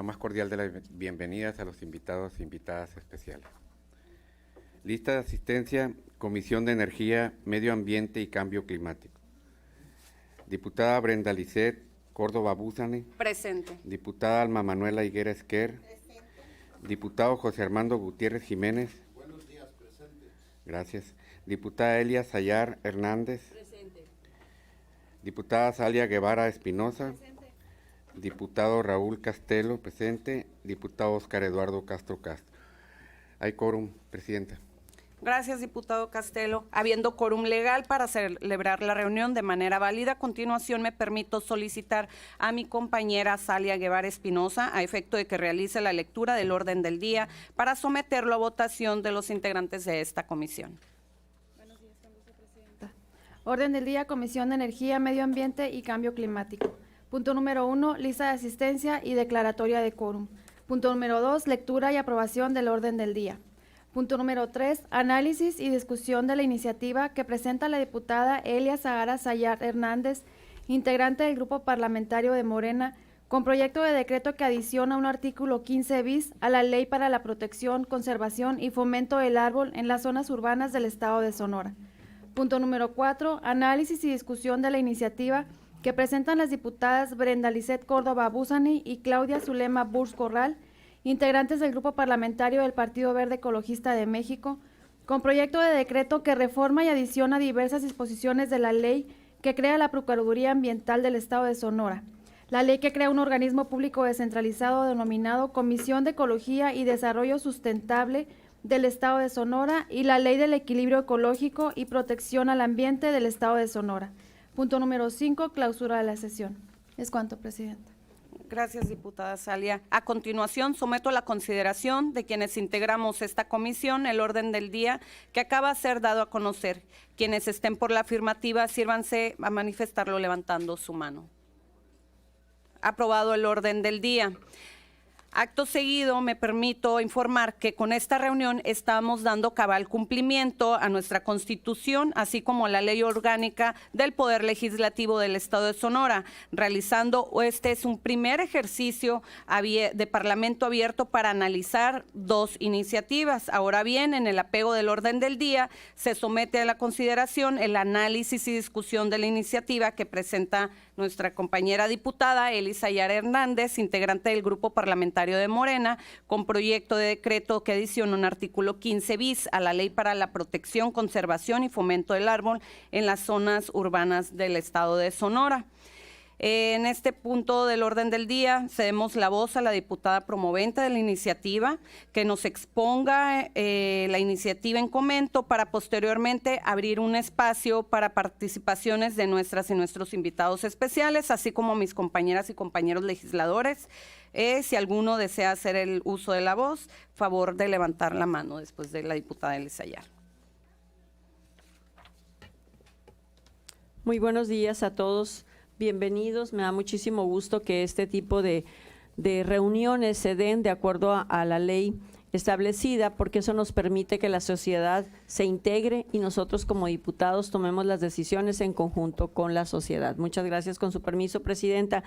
La más cordial de las bienvenidas a los invitados e invitadas especiales. Lista de asistencia, Comisión de Energía, Medio Ambiente y Cambio Climático. Diputada Brenda Lisset Córdoba Búzane. Presente. Diputada Alma Manuela Higuera Esquer. Presente. Diputado José Armando Gutiérrez Jiménez. Buenos días, presente. Gracias. Diputada Elia Sayar Hernández. Presente. Diputada Salia Guevara Espinosa. Presente. Diputado Raúl Castelo, presente. Diputado Oscar Eduardo Castro Castro. Hay quórum, Presidenta. Gracias, diputado Castelo. Habiendo quórum legal para celebrar la reunión de manera válida, a continuación me permito solicitar a mi compañera Salia Guevara Espinosa a efecto de que realice la lectura del orden del día para someterlo a votación de los integrantes de esta comisión. Buenos días, vicepresidenta. Orden del día, Comisión de Energía, Medio Ambiente y Cambio Climático. Punto número 1, lista de asistencia y declaratoria de quórum. Punto número 2, lectura y aprobación del orden del día. Punto número 3, análisis y discusión de la iniciativa que presenta la diputada Elia Zahara Sayar Hernández, integrante del Grupo Parlamentario de Morena, con proyecto de decreto que adiciona un artículo 15 bis a la Ley para la Protección, Conservación y Fomento del Árbol en las zonas urbanas del Estado de Sonora. Punto número 4, análisis y discusión de la iniciativa que presentan las diputadas Brenda Lisset Córdoba Búzane y Claudia Zulema Burs Corral, integrantes del Grupo Parlamentario del Partido Verde Ecologista de México, con proyecto de decreto que reforma y adiciona diversas disposiciones de la ley que crea la Procuraduría Ambiental del Estado de Sonora, la ley que crea un organismo público descentralizado denominado Comisión de Ecología y Desarrollo Sustentable del Estado de Sonora y la Ley del Equilibrio Ecológico y Protección al Ambiente del Estado de Sonora. Punto número 5, clausura de la sesión. Es cuanto, Presidenta. Gracias, diputada Salia. A continuación, someto a la consideración de quienes integramos esta comisión el orden del día que acaba de ser dado a conocer. Quienes estén por la afirmativa, sírvanse a manifestarlo levantando su mano. Aprobado el orden del día. Acto seguido, me permito informar que con esta reunión estamos dando cabal cumplimiento a nuestra Constitución, así como a la Ley Orgánica del Poder Legislativo del Estado de Sonora, realizando este es un primer ejercicio de Parlamento abierto para analizar dos iniciativas. Ahora bien, en el apego del orden del día, se somete a la consideración el análisis y discusión de la iniciativa que presenta nuestra compañera diputada Elia Sayar Hernández, integrante del Grupo Parlamentario de Morena, con proyecto de decreto que adiciona un artículo 15 bis a la Ley para la Protección, Conservación y Fomento del Árbol en las zonas urbanas del Estado de Sonora. En este punto del orden del día cedemos la voz a la diputada promovente de la iniciativa que nos exponga la iniciativa en comento para posteriormente abrir un espacio para participaciones de nuestras y nuestros invitados especiales, así como mis compañeras y compañeros legisladores. Si alguno desea hacer el uso de la voz, favor de levantar la mano después de la diputada Elia Sayar. Muy buenos días a todos. Bienvenidos, me da muchísimo gusto que este tipo de reuniones se den de acuerdo a la ley establecida, porque eso nos permite que la sociedad se integre y nosotros como diputados tomemos las decisiones en conjunto con la sociedad. Muchas gracias, con su permiso, Presidenta.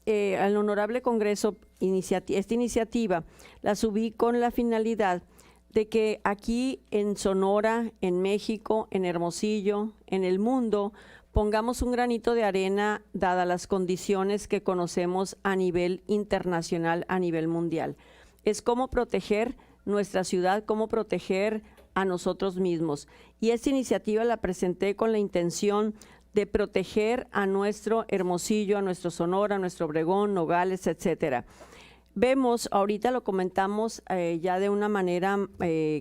Al Honorable Congreso, esta iniciativa la subí con la finalidad de que aquí en Sonora, en México, en Hermosillo, en el mundo, pongamos un granito de arena dadas las condiciones que conocemos a nivel internacional, a nivel mundial. Es cómo proteger nuestra ciudad, cómo proteger a nosotros mismos. Y esta iniciativa la presenté con la intención de proteger a nuestro Hermosillo, a nuestro Sonora, a nuestro Obregón, Nogales, etcétera. Vemos, ahorita lo comentamos ya de una manera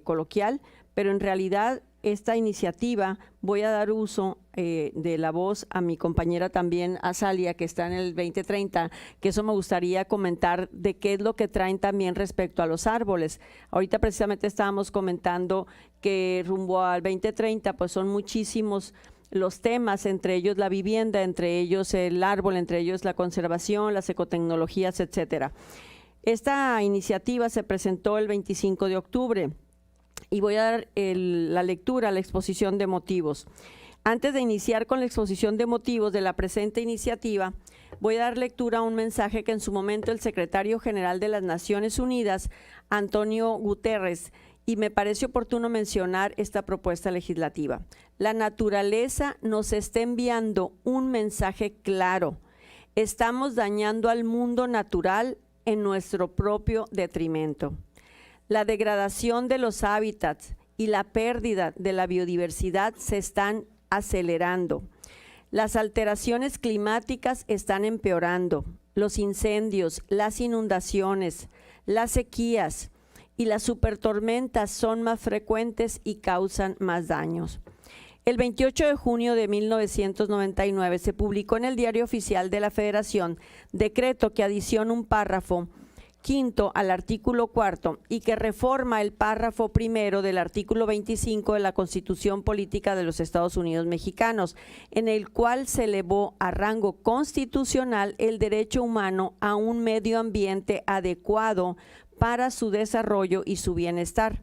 coloquial, pero en realidad esta iniciativa voy a dar uso de la voz a mi compañera también, a Salia, que está en el 2030, que eso me gustaría comentar de qué es lo que traen también respecto a los árboles. Ahorita precisamente estábamos comentando que rumbo al 2030 pues son muchísimos los temas, entre ellos la vivienda, entre ellos el árbol, entre ellos la conservación, las ecotecnologías, etcétera. Esta iniciativa se presentó el 25 de octubre y voy a dar la lectura, la exposición de motivos. Antes de iniciar con la exposición de motivos de la presente iniciativa, voy a dar lectura a un mensaje que en su momento el secretario general de las Naciones Unidas, Antonio Guterres, y me parece oportuno mencionar esta propuesta legislativa. La naturaleza nos está enviando un mensaje claro. Estamos dañando al mundo natural en nuestro propio detrimento. La degradación de los hábitats y la pérdida de la biodiversidad se están acelerando. Las alteraciones climáticas están empeorando. Los incendios, las inundaciones, las sequías y las supertormentas son más frecuentes y causan más daños. El 28 de junio de 1999 se publicó en el Diario Oficial de la Federación decreto que adiciona un párrafo quinto al artículo cuarto y que reforma el párrafo primero del artículo 25 de la Constitución Política de los Estados Unidos Mexicanos, en el cual se elevó a rango constitucional el derecho humano a un medio ambiente adecuado para su desarrollo y su bienestar.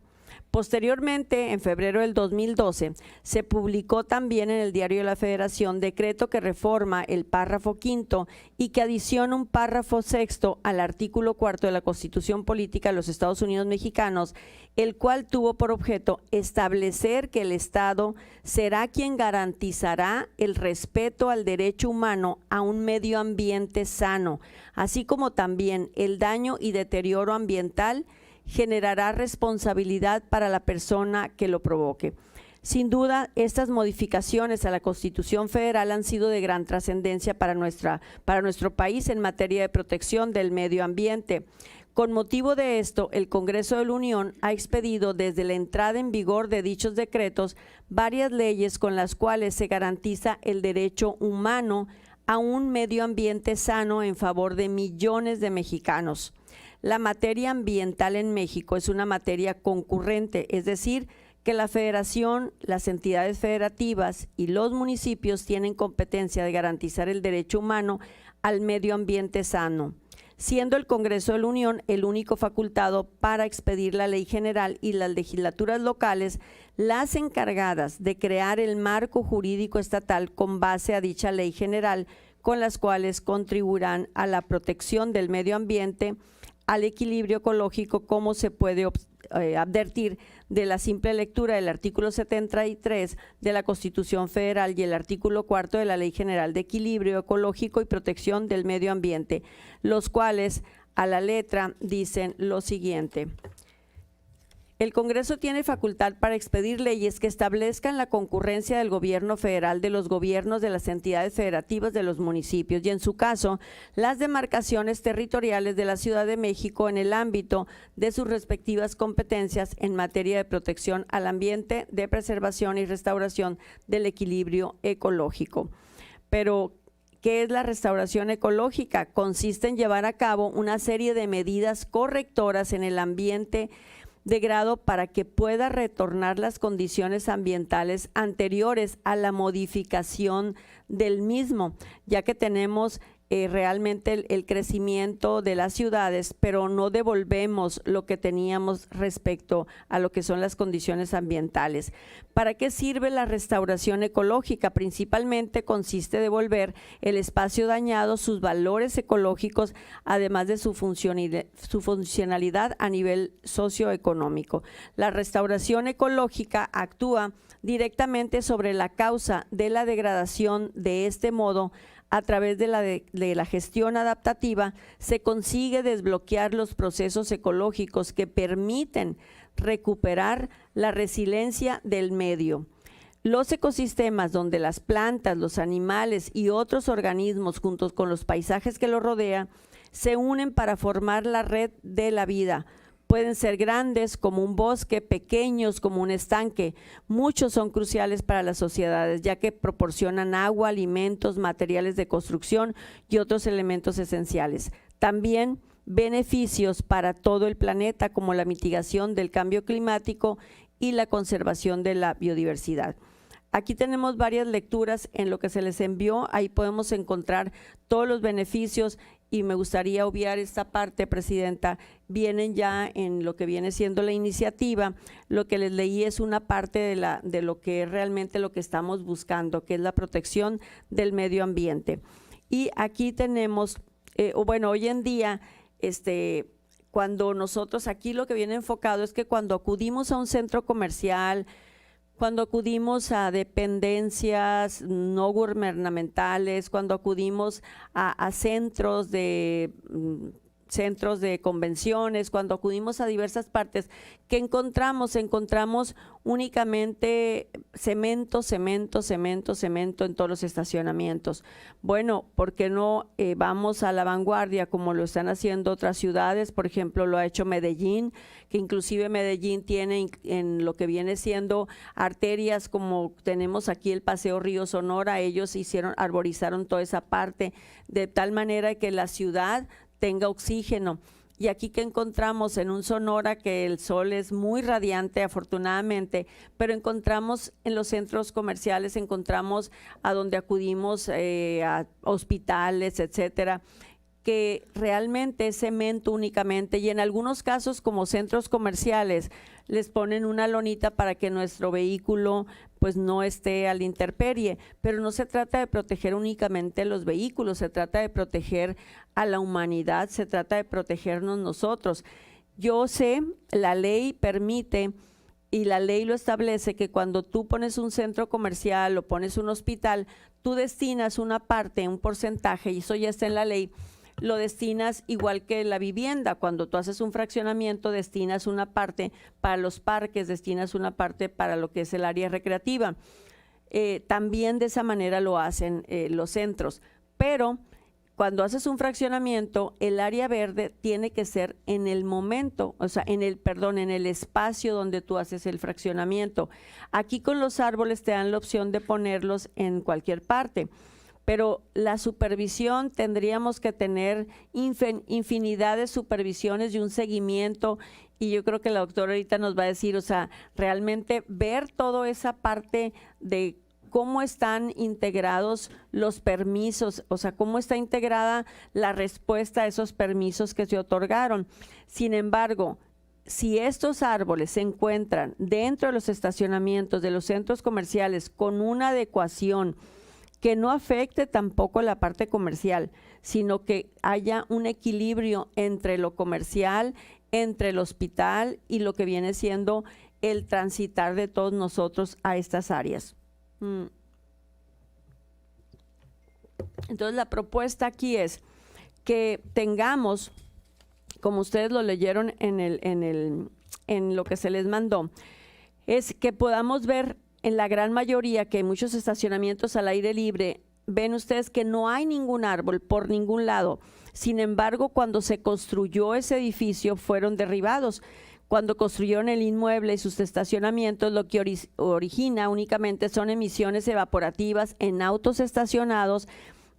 Posteriormente, en febrero del 2012, se publicó también en el Diario de la Federación decreto que reforma el párrafo quinto y que adiciona un párrafo sexto al artículo cuarto de la Constitución Política de los Estados Unidos Mexicanos, el cual tuvo por objeto establecer que el Estado será quien garantizará el respeto al derecho humano a un medio ambiente sano, así como también el daño y deterioro ambiental generará responsabilidad para la persona que lo provoque. Sin duda, estas modificaciones a la Constitución Federal han sido de gran trascendencia para nuestro país en materia de protección del medio ambiente. Con motivo de esto, el Congreso de la Unión ha expedido desde la entrada en vigor de dichos decretos varias leyes con las cuales se garantiza el derecho humano a un medio ambiente sano en favor de millones de mexicanos. La materia ambiental en México es una materia concurrente, es decir, que la Federación, las entidades federativas y los municipios tienen competencia de garantizar el derecho humano al medio ambiente sano, siendo el Congreso de la Unión el único facultado para expedir la ley general y las legislaturas locales las encargadas de crear el marco jurídico estatal con base a dicha ley general, con las cuales contribuirán a la protección del medio ambiente, al equilibrio ecológico, como se puede advertir de la simple lectura del artículo 73 de la Constitución Federal y el artículo cuarto de la Ley General de Equilibrio Ecológico y Protección del Medio Ambiente, los cuales a la letra dicen lo siguiente. El Congreso tiene facultad para expedir leyes que establezcan la concurrencia del gobierno federal, de los gobiernos de las entidades federativas de los municipios y, en su caso, las demarcaciones territoriales de la Ciudad de México en el ámbito de sus respectivas competencias en materia de protección al ambiente, de preservación y restauración del equilibrio ecológico. Pero, ¿qué es la restauración ecológica? Consiste en llevar a cabo una serie de medidas correctoras en el ambiente de grado para que pueda retornar las condiciones ambientales anteriores a la modificación del mismo, ya que tenemos realmente el crecimiento de las ciudades, pero no devolvemos lo que teníamos respecto a lo que son las condiciones ambientales. ¿Para qué sirve la restauración ecológica? Principalmente consiste en devolver el espacio dañado, sus valores ecológicos, además de su funcionalidad a nivel socioeconómico. La restauración ecológica actúa directamente sobre la causa de la degradación. De este modo, a través de la gestión adaptativa, se consigue desbloquear los procesos ecológicos que permiten recuperar la resiliencia del medio. Los ecosistemas, donde las plantas, los animales y otros organismos, juntos con los paisajes que los rodean, se unen para formar la red de la vida. Pueden ser grandes como un bosque, pequeños como un estanque. Muchos son cruciales para las sociedades, ya que proporcionan agua, alimentos, materiales de construcción y otros elementos esenciales. También beneficios para todo el planeta, como la mitigación del cambio climático y la conservación de la biodiversidad. Aquí tenemos varias lecturas en lo que se les envió, ahí podemos encontrar todos los beneficios y me gustaría obviar esta parte, Presidenta. Vienen ya en lo que viene siendo la iniciativa, lo que les leí es una parte de lo que es realmente lo que estamos buscando, que es la protección del medio ambiente. Y aquí tenemos, bueno, hoy en día, cuando nosotros, aquí lo que viene enfocado es que cuando acudimos a un centro comercial, cuando acudimos a dependencias no gubernamentales, cuando acudimos a centros de convenciones, cuando acudimos a diversas partes, ¿qué encontramos? Encontramos únicamente cemento en todos los estacionamientos. Bueno, ¿por qué no vamos a la vanguardia como lo están haciendo otras ciudades? Por ejemplo, lo ha hecho Medellín, que inclusive Medellín tiene en lo que viene siendo arterias como tenemos aquí el Paseo Río Sonora, ellos arborizaron toda esa parte de tal manera que la ciudad tenga oxígeno. Y aquí que encontramos en un Sonora que el sol es muy radiante, afortunadamente, pero encontramos en los centros comerciales, encontramos a donde acudimos a hospitales, etcétera, que realmente es cemento únicamente, y en algunos casos como centros comerciales les ponen una lonita para que nuestro vehículo pues no esté a la intemperie, pero no se trata de proteger únicamente los vehículos, se trata de proteger a la humanidad, se trata de protegernos nosotros. Yo sé, la ley permite y la ley lo establece que cuando tú pones un centro comercial o pones un hospital, tú destinas una parte, un porcentaje, y eso ya está en la ley, lo destinas igual que la vivienda. Cuando tú haces un fraccionamiento, destinas una parte para los parques, destinas una parte para lo que es el área recreativa. También de esa manera lo hacen los centros, pero cuando haces un fraccionamiento, el área verde tiene que ser en el momento, o sea, en el espacio donde tú haces el fraccionamiento. Aquí con los árboles te dan la opción de ponerlos en cualquier parte, pero la supervisión tendríamos que tener infinidad de supervisiones y un seguimiento, y yo creo que la doctora ahorita nos va a decir, o sea, realmente ver toda esa parte de cómo están integrados los permisos, o sea, cómo está integrada la respuesta a esos permisos que se otorgaron. Sin embargo, si estos árboles se encuentran dentro de los estacionamientos de los centros comerciales con una adecuación que no afecte tampoco la parte comercial, sino que haya un equilibrio entre lo comercial, entre el hospital y lo que viene siendo el transitar de todos nosotros a estas áreas. Entonces la propuesta aquí es que tengamos, como ustedes lo leyeron en lo que se les mandó, es que podamos ver en la gran mayoría que hay muchos estacionamientos al aire libre. Ven ustedes que no hay ningún árbol por ningún lado. Sin embargo, cuando se construyó ese edificio fueron derribados. Cuando construyeron el inmueble y sus estacionamientos, lo que origina únicamente son emisiones evaporativas en autos estacionados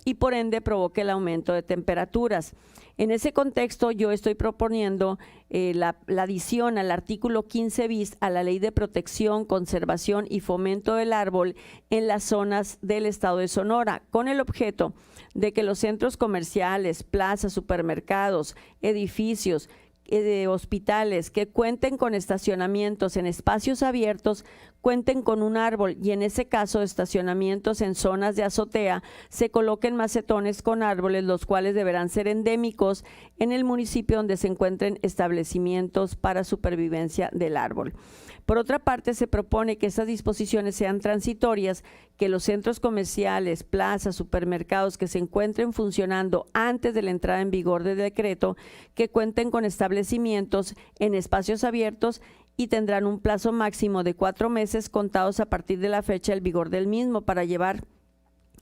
y por ende provoca el aumento de temperaturas. En ese contexto, yo estoy proponiendo la adición al artículo 15 bis a la Ley de Protección, Conservación y Fomento del Árbol en las zonas del Estado de Sonora, con el objeto de que los centros comerciales, plazas, supermercados, edificios, de hospitales que cuenten con estacionamientos en espacios abiertos, cuenten con un árbol, y en ese caso estacionamientos en zonas de azotea, se coloquen macetones con árboles, los cuales deberán ser endémicos en el municipio donde se encuentren establecimientos para supervivencia del árbol. Por otra parte, se propone que estas disposiciones sean transitorias, que los centros comerciales, plazas, supermercados que se encuentren funcionando antes de la entrada en vigor del decreto, que cuenten con establecimientos en espacios abiertos y tendrán un plazo máximo de 4 meses contados a partir de la fecha del vigor del mismo para llevar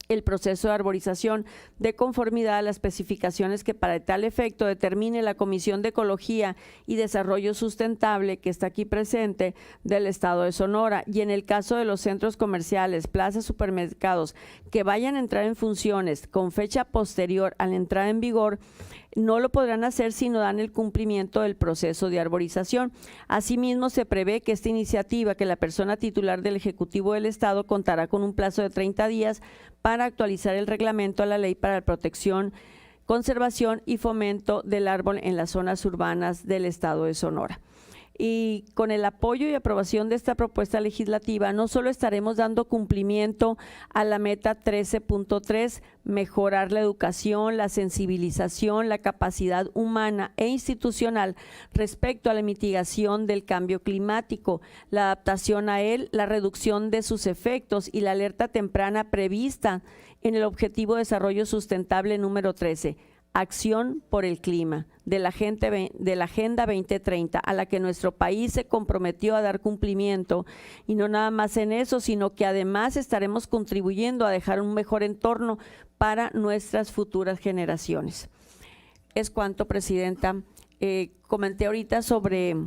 el proceso de arborización de conformidad a las especificaciones que para tal efecto determine la Comisión de Ecología y Desarrollo Sustentable, que está aquí presente, del Estado de Sonora. Y en el caso de los centros comerciales, plazas, supermercados que vayan a entrar en funciones con fecha posterior a la entrada en vigor, no lo podrán hacer si no dan el cumplimiento del proceso de arborización. Asimismo, se prevé que esta iniciativa, que la persona titular del Ejecutivo del Estado contará con un plazo de 30 días para actualizar el reglamento a la Ley para la Protección, Conservación y Fomento del Árbol en las zonas urbanas del Estado de Sonora. Y con el apoyo y aprobación de esta propuesta legislativa, no solo estaremos dando cumplimiento a la meta 13.3, mejorar la educación, la sensibilización, la capacidad humana e institucional respecto a la mitigación del cambio climático, la adaptación a él, la reducción de sus efectos y la alerta temprana prevista en el Objetivo de Desarrollo Sustentable número 13. Acción por el clima de la Agenda 2030, a la que nuestro país se comprometió a dar cumplimiento, y no nada más en eso, sino que además estaremos contribuyendo a dejar un mejor entorno para nuestras futuras generaciones. Es cuanto, Presidenta. Comenté ahorita sobre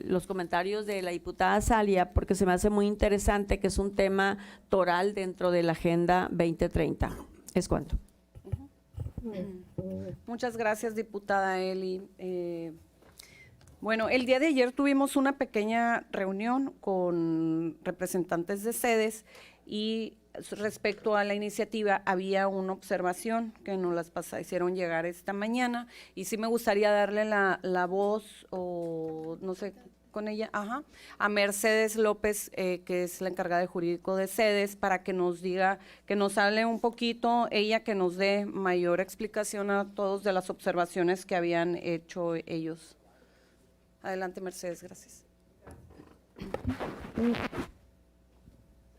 los comentarios de la diputada Salia, porque se me hace muy interesante que es un tema toral dentro de la Agenda 2030. Es cuanto. Muchas gracias, diputada Eli. Bueno, el día de ayer tuvimos una pequeña reunión con representantes de sedes y respecto a la iniciativa había una observación que nos las hicieron llegar esta mañana y sí me gustaría darle la voz, o no sé, con ella, a Mercedes López, que es la encargada de jurídico de sedes, para que nos diga, que nos hable un poquito, ella que nos dé mayor explicación a todos de las observaciones que habían hecho ellos. Adelante, Mercedes, gracias.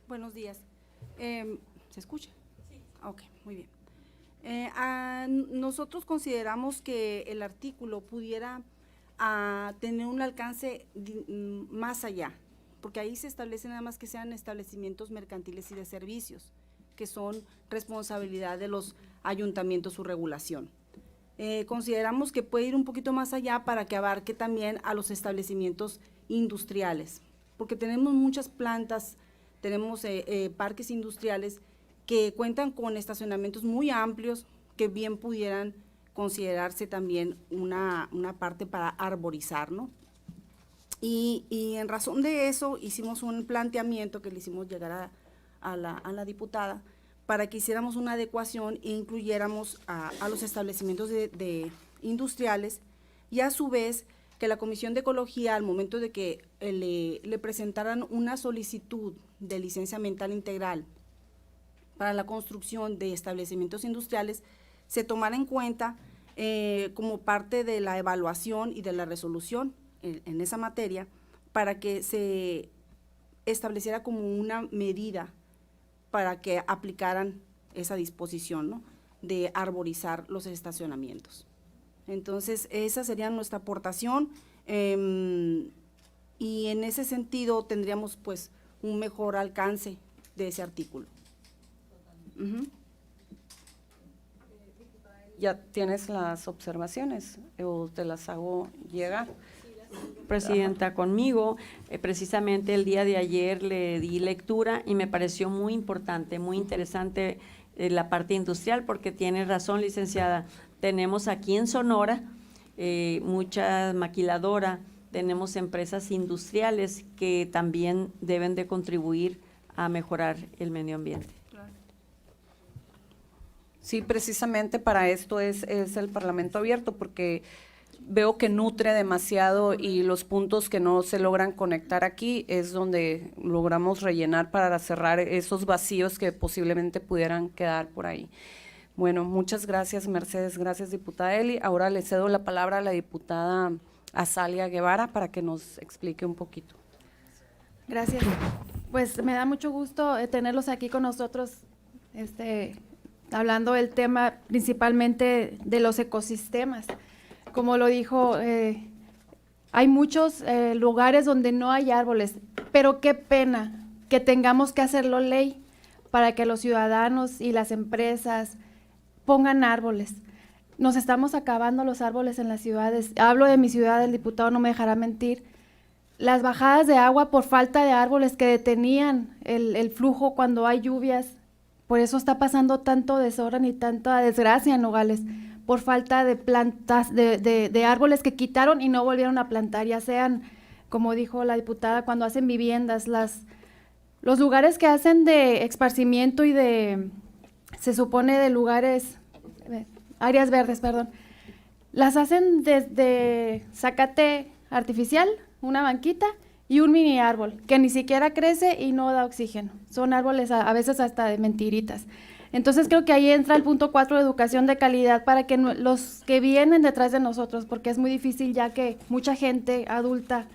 Buenos días. ¿Se escucha? Sí. Ok, muy bien. Nosotros consideramos que el artículo pudiera tener un alcance más allá, porque ahí se establece nada más que sean establecimientos mercantiles y de servicios, que son responsabilidad de los ayuntamientos su regulación. Consideramos que puede ir un poquito más allá para que abarque también a los establecimientos industriales, porque tenemos muchas plantas, tenemos parques industriales que cuentan con estacionamientos muy amplios que bien pudieran considerarse también una parte para arborizar, ¿no? Y en razón de eso hicimos un planteamiento que le hicimos llegar a la diputada para que hiciéramos una adecuación e incluyéramos a los establecimientos de industriales, y a su vez que la Comisión de Ecología, al momento de que le presentaran una solicitud de licencia ambiental integral para la construcción de establecimientos industriales, se tomara en cuenta como parte de la evaluación y de la resolución en esa materia, para que se estableciera como una medida para que aplicaran esa disposición, ¿no?, de arborizar los estacionamientos. Entonces, esa sería nuestra aportación, y en ese sentido tendríamos pues un mejor alcance de ese artículo. ¿Ya tienes las observaciones o te las hago llegar? Presidenta, conmigo, precisamente el día de ayer le di lectura y me pareció muy importante, muy interesante la parte industrial, porque tiene razón, licenciada. Tenemos aquí en Sonora mucha maquiladora, tenemos empresas industriales que también deben de contribuir a mejorar el medio ambiente. Sí, precisamente para esto es el Parlamento abierto, porque veo que nutre demasiado y los puntos que no se logran conectar aquí es donde logramos rellenar para cerrar esos vacíos que posiblemente pudieran quedar por ahí. Bueno, muchas gracias, Mercedes, gracias, diputada Eli. Ahora le cedo la palabra a la diputada Azalia Guevara para que nos explique un poquito. Gracias. Pues me da mucho gusto tenerlos aquí con nosotros, hablando del tema principalmente de los ecosistemas. Como lo dijo, hay muchos lugares donde no hay árboles, pero qué pena que tengamos que hacerlo ley para que los ciudadanos y las empresas pongan árboles. Nos estamos acabando los árboles en las ciudades. Hablo de mi ciudad, el diputado no me dejará mentir. Las bajadas de agua por falta de árboles que detenían el flujo cuando hay lluvias. Por eso está pasando tanto desorden y tanta desgracia en Nogales, por falta de plantas, de árboles que quitaron y no volvieron a plantar, ya sean, como dijo la diputada, cuando hacen viviendas, los lugares que hacen de esparcimiento y se supone de lugares, áreas verdes, perdón, las hacen desde Zacate artificial, una banquita y un mini árbol que ni siquiera crece y no da oxígeno. Son árboles a veces hasta de mentiritas. Entonces creo que ahí entra el punto 4 de educación de calidad para que los que vienen detrás de nosotros, porque es muy difícil ya que mucha gente adulta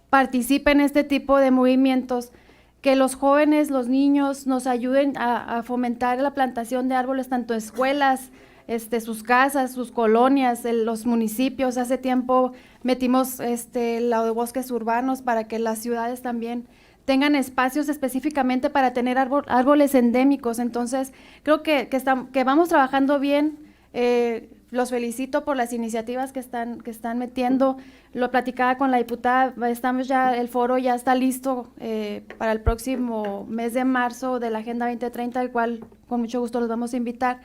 participe en este tipo de movimientos, que los jóvenes, los niños nos ayuden a fomentar la plantación de árboles tanto en escuelas, sus casas, sus colonias, los municipios. Hace tiempo metimos lo de bosques urbanos para que las ciudades también tengan espacios específicamente para tener árboles endémicos. Entonces, creo que vamos trabajando bien. Los felicito por las iniciativas que están metiendo. Lo platicaba con la diputada, el foro ya está listo para el próximo mes de marzo de la Agenda 2030, al cual con mucho gusto los vamos a invitar.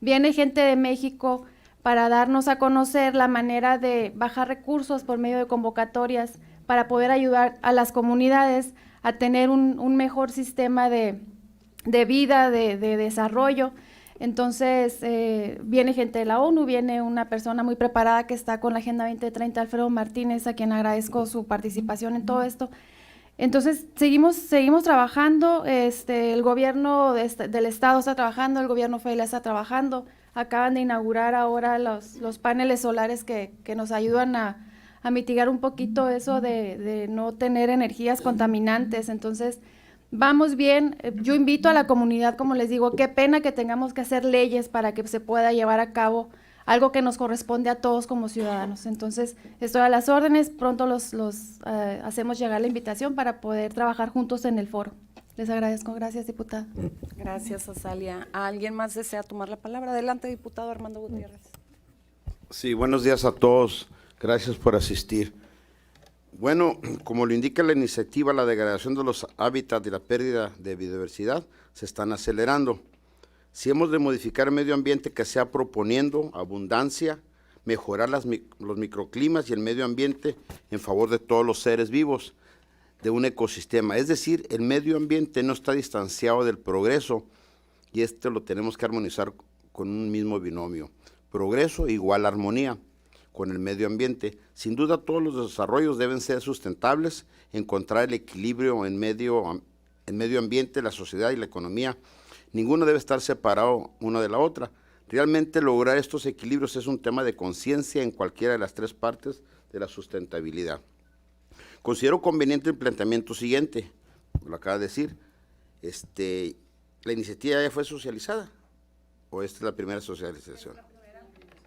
Viene gente de México para darnos a conocer la manera de bajar recursos por medio de convocatorias para poder ayudar a las comunidades a tener un mejor sistema de vida, de desarrollo. Entonces, viene gente de la ONU, viene una persona muy preparada que está con la Agenda 2030, Alfredo Martínez, a quien agradezco su participación en todo esto. Entonces, seguimos trabajando, el gobierno del Estado está trabajando, el gobierno federal está trabajando, acaban de inaugurar ahora los paneles solares que nos ayudan a mitigar un poquito eso de no tener energías contaminantes. Entonces, vamos bien. Yo invito a la comunidad, como les digo, qué pena que tengamos que hacer leyes para que se pueda llevar a cabo algo que nos corresponde a todos como ciudadanos. Entonces, estoy a las órdenes, pronto hacemos llegar la invitación para poder trabajar juntos en el foro. Les agradezco. Gracias, diputada. Gracias, Azalia. ¿Alguien más desea tomar la palabra? Adelante, diputado Armando Gutiérrez. Sí, buenos días a todos. Gracias por asistir. Bueno, como lo indica la iniciativa, la degradación de los hábitats y la pérdida de biodiversidad se están acelerando. Si hemos de modificar el medio ambiente que sea proponiendo abundancia, mejorar los microclimas y el medio ambiente en favor de todos los seres vivos de un ecosistema. Es decir, el medio ambiente no está distanciado del progreso y lo tenemos que armonizar con un mismo binomio. Progreso igual armonía con el medio ambiente. Sin duda todos los desarrollos deben ser sustentables, encontrar el equilibrio en medio ambiente, la sociedad y la economía. Ninguno debe estar separado una de la otra. Realmente lograr estos equilibrios es un tema de conciencia en cualquiera de las tres partes de la sustentabilidad. Considero conveniente el planteamiento siguiente, lo acaba de decir, ¿la iniciativa ya fue socializada? ¿O esta es la primera socialización?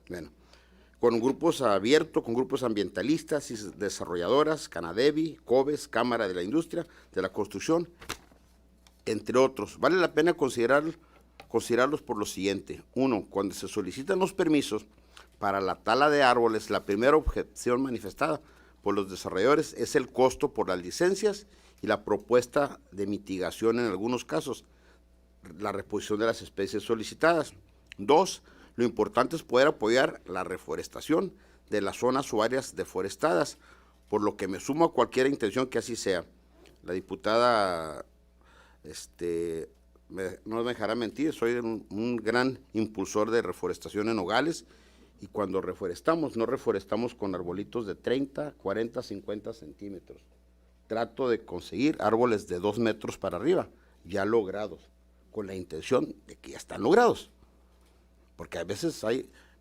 Bueno, con grupos abiertos, con grupos ambientalistas y desarrolladoras, Canadevi, COBES, Cámara de la Industria, de la Construcción, entre otros. Vale la pena considerarlos por lo siguiente. Uno, cuando se solicitan los permisos para la tala de árboles, la primera objeción manifestada por los desarrolladores es el costo por las licencias y la propuesta de mitigación en algunos casos, la reposición de las especies solicitadas. Dos, lo importante es poder apoyar la reforestación de las zonas o áreas deforestadas, por lo que me sumo a cualquier intención que así sea. La diputada no me dejará mentir, soy un gran impulsor de reforestación en nogales, y cuando reforestamos, no reforestamos con arbolitos de 30, 40, 50 centímetros. Trato de conseguir árboles de 2 metros para arriba, ya logrados, con la intención de que ya están logrados. Porque a veces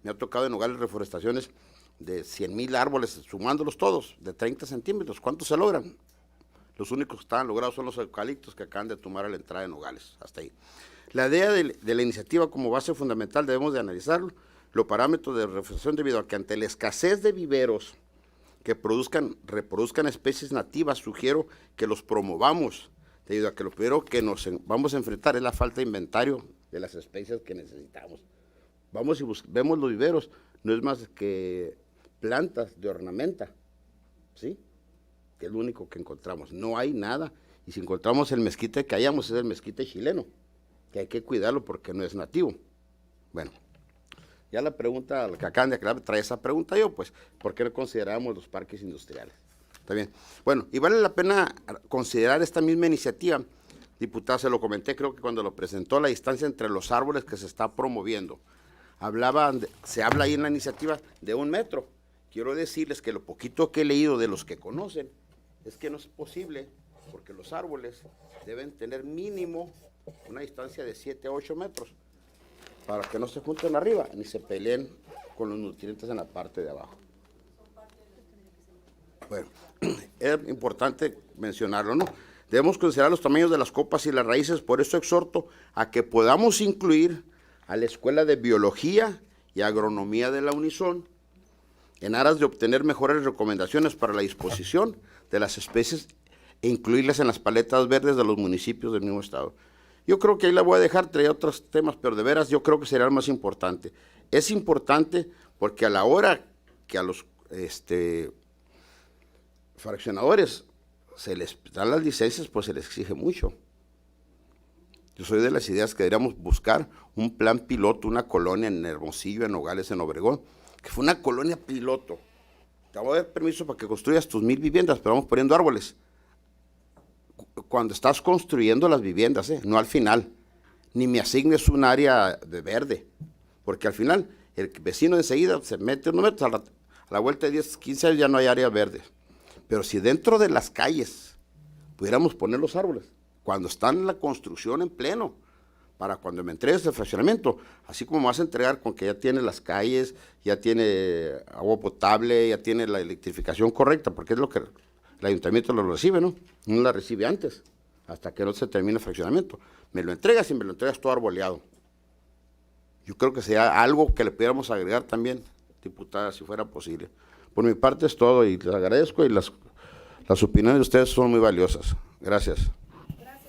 me ha tocado en nogales reforestaciones de 100,000 árboles, sumándolos todos, de 30 centímetros. ¿Cuántos se logran? Los únicos que estaban logrados son los eucaliptos que acaban de tumbar a la entrada de nogales, hasta ahí. La idea de la iniciativa como base fundamental debemos de analizarlo, los parámetros de reforestación debido a que ante la escasez de viveros que reproduzcan especies nativas, sugiero que los promovamos, debido a que lo primero que nos vamos a enfrentar es la falta de inventario de las especies que necesitamos. Vamos y vemos los viveros, no es más que plantas de ornamenta, ¿sí? Que es lo único que encontramos, no hay nada, y si encontramos el mezquite que hallamos es el mezquite chileno, que hay que cuidarlo porque no es nativo. Bueno, ya la pregunta, que acaban de aclarar, trae esa pregunta yo, pues, ¿por qué no consideramos los parques industriales? Está bien. Bueno, y vale la pena considerar esta misma iniciativa, diputada, se lo comenté, creo que cuando lo presentó, la distancia entre los árboles que se está promoviendo. Se habla ahí en la iniciativa de 1 metro, quiero decirles que lo poquito que he leído de los que conocen es que no es posible, porque los árboles deben tener mínimo una distancia de 7 a 8 metros para que no se junten arriba ni se peleen con los nutrientes en la parte de abajo. Bueno, es importante mencionarlo, ¿no? Debemos considerar los tamaños de las copas y las raíces, por eso exhorto a que podamos incluir a la Escuela de Biología y Agronomía de la Unison en aras de obtener mejores recomendaciones para la disposición de las especies e incluirlas en las paletas verdes de los municipios del mismo estado. Yo creo que ahí la voy a dejar, traer otros temas, pero de veras yo creo que será el más importante. Es importante porque a la hora que a los fraccionadores se les dan las licencias, pues se les exige mucho. Yo soy de las ideas que deberíamos buscar un plan piloto, una colonia en Hermosillo, en Nogales, en Obregón, que fue una colonia piloto. Te voy a dar permiso para que construyas tus 1000 viviendas, pero vamos poniendo árboles. Cuando estás construyendo las viviendas, no al final, ni me asignes un área de verde, porque al final el vecino enseguida se mete unos metros, a la vuelta de 10, 15 años ya no hay área verde. Pero si dentro de las calles pudiéramos poner los árboles, cuando están en la construcción en pleno, para cuando me entregues el fraccionamiento, así como me vas a entregar con que ya tiene las calles, ya tiene agua potable, ya tiene la electrificación correcta, porque es lo que el ayuntamiento lo recibe, ¿no? No la recibe antes, hasta que no se termine el fraccionamiento. Me lo entregas y me lo entregas todo arboleado. Yo creo que sería algo que le pudiéramos agregar también, diputada, si fuera posible. Por mi parte es todo y les agradezco y las opiniones de ustedes son muy valiosas. Gracias.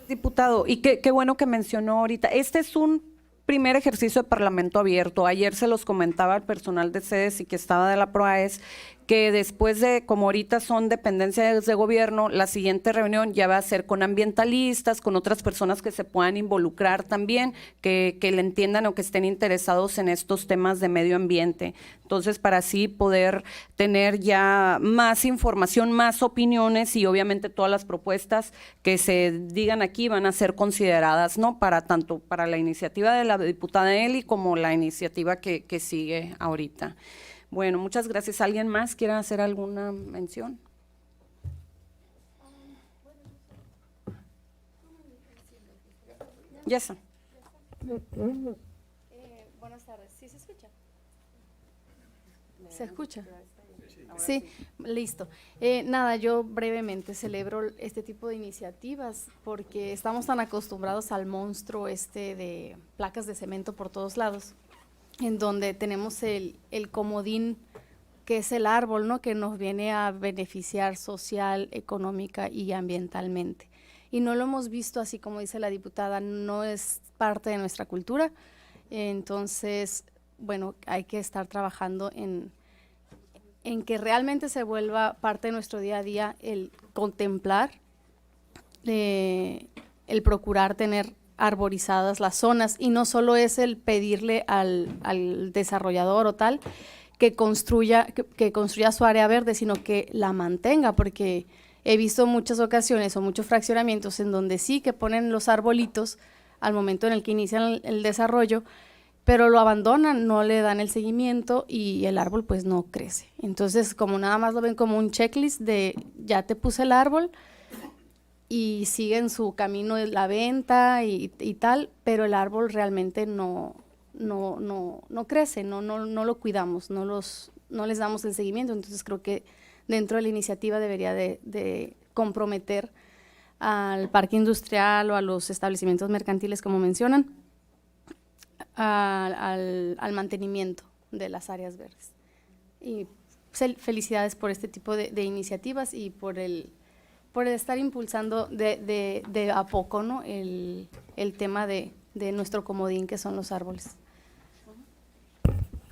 Diputado, y qué bueno que mencionó ahorita. Este es un primer ejercicio de Parlamento abierto. Ayer se los comentaba al personal de sedes y que estaba de la PROAES, que después de, como ahorita son dependencias de gobierno, la siguiente reunión ya va a ser con ambientalistas, con otras personas que se puedan involucrar también, que le entiendan o que estén interesados en estos temas de medio ambiente. Entonces, para así poder tener ya más información, más opiniones y obviamente todas las propuestas que se digan aquí van a ser consideradas, ¿no? Para tanto para la iniciativa de la diputada Eli como la iniciativa que sigue ahorita. Bueno, muchas gracias. ¿Alguien más quiere hacer alguna mención? Yesa. Buenas tardes. ¿Sí se escucha? ¿Se escucha? Sí, listo. Nada, yo brevemente celebro este tipo de iniciativas porque estamos tan acostumbrados al monstruo de placas de cemento por todos lados, en donde tenemos el comodín que es el árbol, ¿no? Que nos viene a beneficiar social, económica y ambientalmente. Y no lo hemos visto así como dice la diputada, no es parte de nuestra cultura. Entonces, bueno, hay que estar trabajando en que realmente se vuelva parte de nuestro día a día el contemplar, el procurar tener arborizadas las zonas, y no solo es el pedirle al desarrollador o tal que construya su área verde, sino que la mantenga, porque he visto muchas ocasiones o muchos fraccionamientos en donde sí que ponen los arbolitos al momento en el que inician el desarrollo, pero lo abandonan, no le dan el seguimiento y el árbol pues no crece. Entonces, como nada más lo ven como un checklist de ya te puse el árbol, y siguen su camino de la venta y tal, pero el árbol realmente no crece, no lo cuidamos, no les damos el seguimiento. Entonces creo que dentro de la iniciativa debería de comprometer al parque industrial o a los establecimientos mercantiles, como mencionan, al mantenimiento de las áreas verdes. Y felicidades por este tipo de iniciativas y por el estar impulsando de a poco, ¿no? el tema de nuestro comodín, que son los árboles.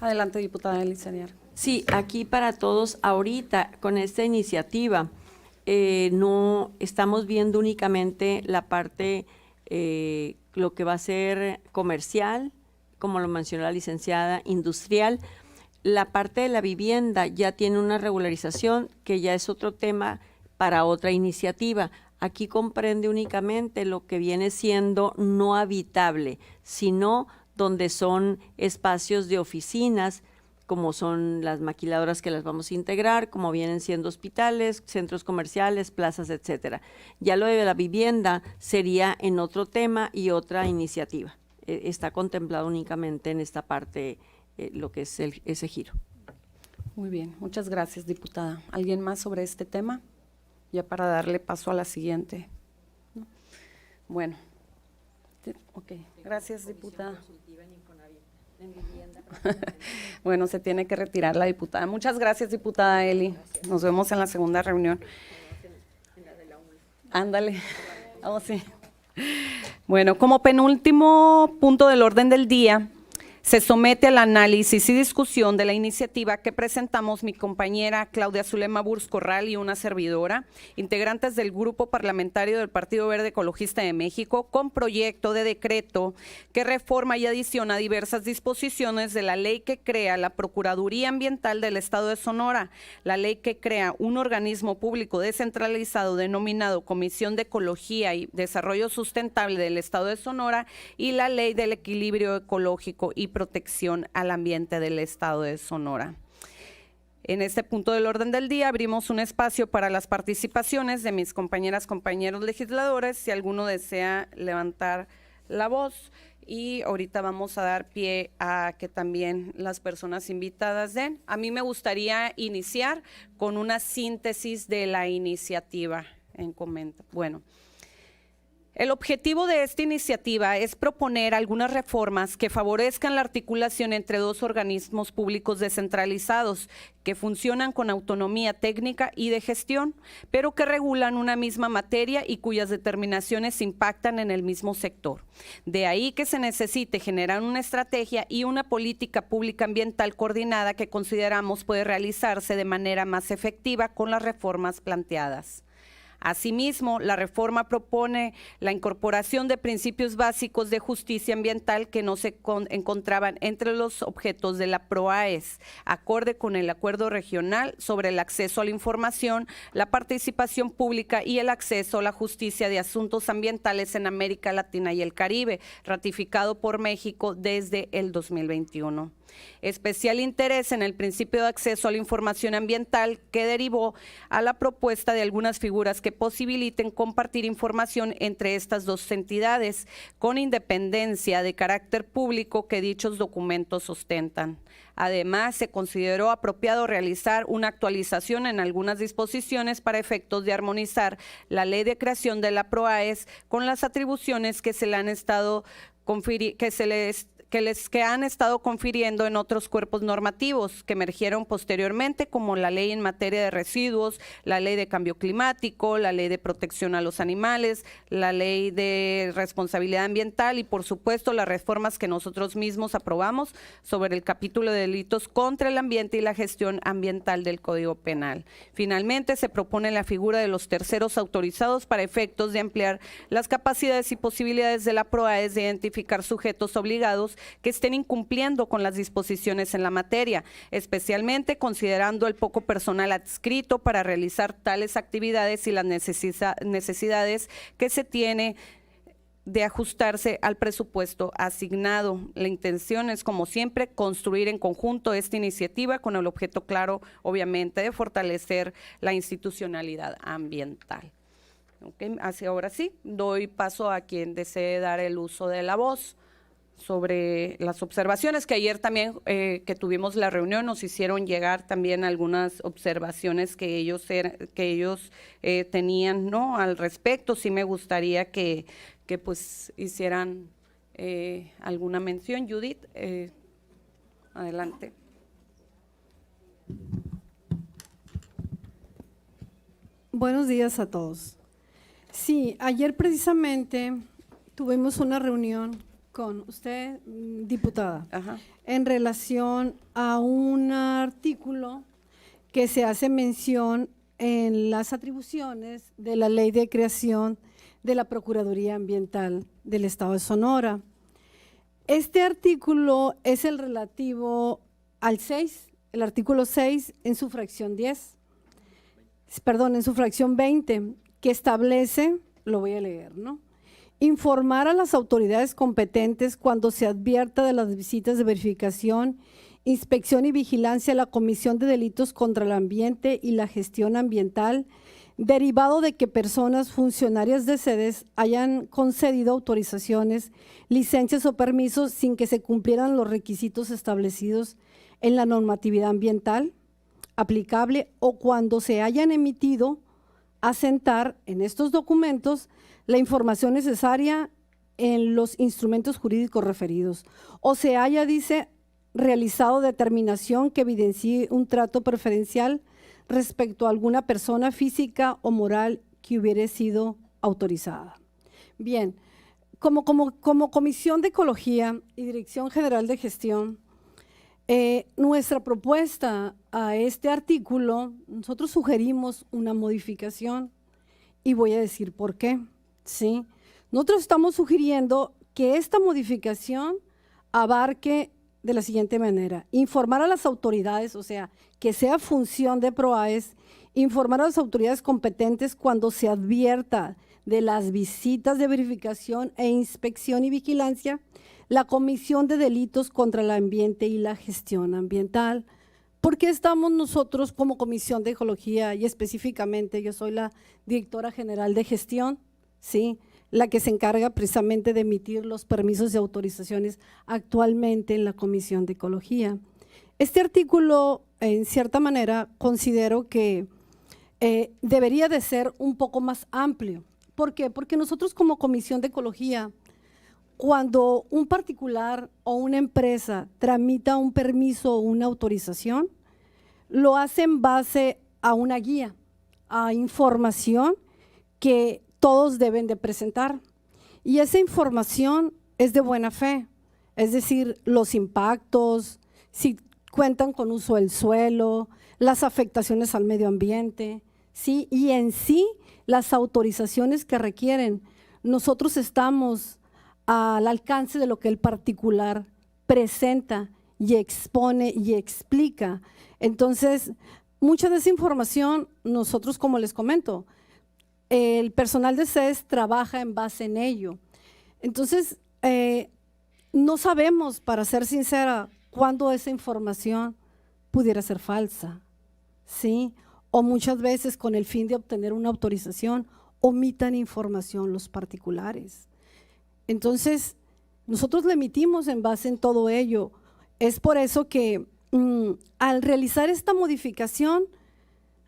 Adelante, diputada Elizaniar. Sí, aquí para todos, ahorita con esta iniciativa, no estamos viendo únicamente la parte, lo que va a ser comercial, como lo mencionó la licenciada, industrial. La parte de la vivienda ya tiene una regularización, que ya es otro tema para otra iniciativa. Aquí comprende únicamente lo que viene siendo no habitable, sino donde son espacios de oficinas como son las maquiladoras que las vamos a integrar, como vienen siendo hospitales, centros comerciales, plazas, etcétera. Ya lo de la vivienda sería en otro tema y otra iniciativa. Está contemplado únicamente en esta parte lo que es ese giro. Muy bien, muchas gracias, diputada. ¿Alguien más sobre este tema? Ya para darle paso a la siguiente. ¿No? Bueno, ok, gracias, diputada. Bueno, se tiene que retirar la diputada. Muchas gracias, diputada Eli. Nos vemos en la segunda reunión. Ándale. Oh, sí. Bueno, como penúltimo punto del orden del día, se somete al análisis y discusión de la iniciativa que presentamos mi compañera Claudia Zulema Burs Corral y una servidora, integrantes del Grupo Parlamentario del Partido Verde Ecologista de México, con proyecto de decreto que reforma y adiciona diversas disposiciones de la ley que crea la Procuraduría Ambiental del Estado de Sonora, la ley que crea un organismo público descentralizado denominado Comisión de Ecología y Desarrollo Sustentable del Estado de Sonora y la ley del equilibrio ecológico y protección al ambiente del Estado de Sonora. En este punto del orden del día abrimos un espacio para las participaciones de mis compañeros legisladores, si alguno desea levantar la voz, y ahorita vamos a dar pie a que también las personas invitadas den. A mí me gustaría iniciar con una síntesis de la iniciativa en comentario. Bueno. El objetivo de esta iniciativa es proponer algunas reformas que favorezcan la articulación entre dos organismos públicos descentralizados que funcionan con autonomía técnica y de gestión, pero que regulan una misma materia y cuyas determinaciones impactan en el mismo sector. De ahí que se necesite generar una estrategia y una política pública ambiental coordinada que consideramos puede realizarse de manera más efectiva con las reformas planteadas. Asimismo, la reforma propone la incorporación de principios básicos de justicia ambiental que no se encontraban entre los objetos de la PROAES, acorde con el Acuerdo Regional sobre el acceso a la información, la participación pública y el acceso a la justicia de asuntos ambientales en América Latina y el Caribe, ratificado por México desde el 2021. Especial interés en el principio de acceso a la información ambiental que derivó a la propuesta de algunas figuras que posibiliten compartir información entre estas dos entidades con independencia de carácter público que dichos documentos ostentan. Además, se consideró apropiado realizar una actualización en algunas disposiciones para efectos de armonizar la ley de creación de la PROAES con las atribuciones que se le han estado que han estado confiriendo en otros cuerpos normativos que emergieron posteriormente, como la ley en materia de residuos, la ley de cambio climático, la ley de protección a los animales, la ley de responsabilidad ambiental y, por supuesto, las reformas que nosotros mismos aprobamos sobre el capítulo de delitos contra el ambiente y la gestión ambiental del Código Penal. Finalmente, se propone la figura de los terceros autorizados para efectos de ampliar las capacidades y posibilidades de la PROAES de identificar sujetos obligados que estén incumpliendo con las disposiciones en la materia, especialmente considerando el poco personal adscrito para realizar tales actividades y las necesidades que se tiene de ajustarse al presupuesto asignado. La intención es, como siempre, construir en conjunto esta iniciativa con el objeto claro, obviamente, de fortalecer la institucionalidad ambiental. Okay, así ahora sí, doy paso a quien desee dar el uso de la voz sobre las observaciones que ayer también que tuvimos la reunión nos hicieron llegar también algunas observaciones que ellos tenían, ¿no?, al respecto. Sí me gustaría que pues hicieran alguna mención. Judith, adelante. Buenos días a todos. Sí, ayer precisamente tuvimos una reunión con usted, diputada, en relación a un artículo que se hace mención en las atribuciones de la ley de creación de la Procuraduría Ambiental del Estado de Sonora. Este artículo es el relativo al 6, el artículo 6 en su fracción 10, perdón, en su fracción 20, que establece, lo voy a leer, ¿no?, informar a las autoridades competentes cuando se advierta de las visitas de verificación inspección y vigilancia a la Comisión de Delitos contra el Ambiente y la Gestión Ambiental, derivado de que personas funcionarias de sedes hayan concedido autorizaciones, licencias o permisos sin que se cumplieran los requisitos establecidos en la normatividad ambiental aplicable o cuando se hayan emitido asentar en estos documentos la información necesaria en los instrumentos jurídicos referidos o se haya, dice, realizado determinación que evidencie un trato preferencial respecto a alguna persona física o moral que hubiera sido autorizada. Bien, como Comisión de Ecología y Dirección General de Gestión, nuestra propuesta a este artículo, nosotros sugerimos una modificación y voy a decir por qué. ¿Sí? Nosotros estamos sugiriendo que esta modificación abarque de la siguiente manera: informar a las autoridades, o sea, que sea función de PROAES, informar a las autoridades competentes cuando se advierta de las visitas de verificación e inspección y vigilancia, la Comisión de Delitos contra el Ambiente y la Gestión Ambiental. ¿Por qué estamos nosotros como Comisión de Ecología y específicamente yo soy la directora general de gestión, ¿sí?, la que se encarga precisamente de emitir los permisos y autorizaciones actualmente en la Comisión de Ecología? Este artículo, en cierta manera, considero que debería de ser un poco más amplio. ¿Por qué? Porque nosotros como Comisión de Ecología, cuando un particular o una empresa tramita un permiso o una autorización, lo hace en base a una guía, a información que todos deben de presentar. Y esa información es de buena fe, es decir, los impactos, si cuentan con uso del suelo, las afectaciones al medio ambiente, ¿sí? Y en sí las autorizaciones que requieren. Nosotros estamos al alcance de lo que el particular presenta y expone y explica. Entonces, mucha de esa información nosotros, como les comento, el personal de SES trabaja en base en ello. Entonces, no sabemos, para ser sincera, cuándo esa información pudiera ser falsa, ¿sí? O muchas veces con el fin de obtener una autorización, omitan información los particulares. Entonces, nosotros le emitimos en base en todo ello. Es por eso que al realizar esta modificación,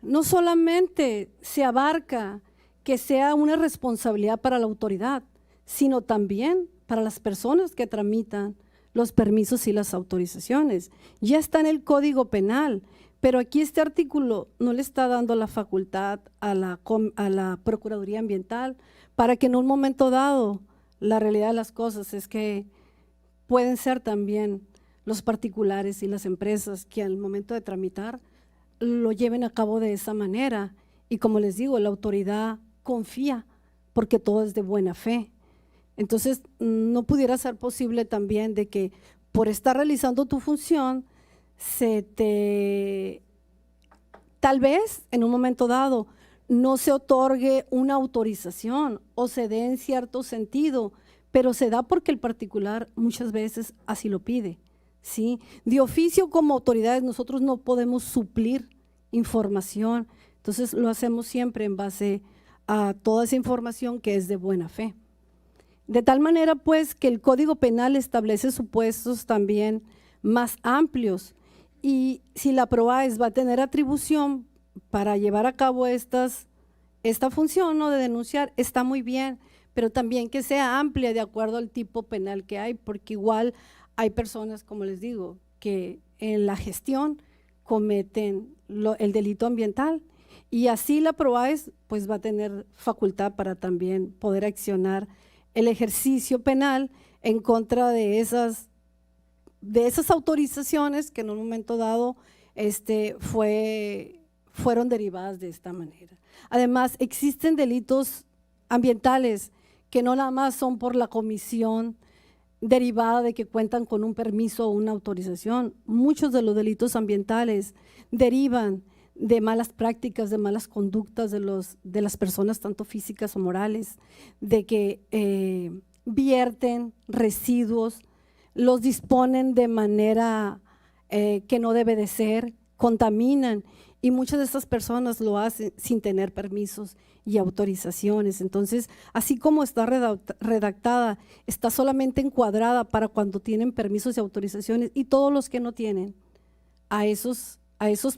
no solamente se abarca que sea una responsabilidad para la autoridad, sino también para las personas que tramitan los permisos y las autorizaciones. Ya está en el Código Penal, pero aquí este artículo no le está dando la facultad a la Procuraduría Ambiental para que en un momento dado, la realidad de las cosas es que pueden ser también los particulares y las empresas que al momento de tramitar lo lleven a cabo de esa manera. Y como les digo, la autoridad confía porque todo es de buena fe. Entonces, no pudiera ser posible también de que por estar realizando tu función, tal vez en un momento dado no se otorgue una autorización o se dé en cierto sentido, pero se da porque el particular muchas veces así lo pide, ¿sí? De oficio, como autoridades, nosotros no podemos suplir información, entonces lo hacemos siempre en base a toda esa información que es de buena fe. De tal manera, pues, que el Código Penal establece supuestos también más amplios, y si la PROAES va a tener atribución para llevar a cabo esta función, ¿no?, de denunciar, está muy bien, pero también que sea amplia de acuerdo al tipo penal que hay, porque igual hay personas, como les digo, que en la gestión cometen el delito ambiental, y así la PROAES pues va a tener facultad para también poder accionar el ejercicio penal en contra de esas autorizaciones que en un momento dado fueron derivadas de esta manera. Además, existen delitos ambientales que no nada más son por la comisión derivada de que cuentan con un permiso o una autorización. Muchos de los delitos ambientales derivan de malas prácticas, de malas conductas de las personas, tanto físicas o morales, de que vierten residuos, los disponen de manera que no debe de ser, contaminan, y muchas de estas personas lo hacen sin tener permisos y autorizaciones. Entonces, así como está redactada, está solamente encuadrada para cuando tienen permisos y autorizaciones, y todos los que no tienen, a esos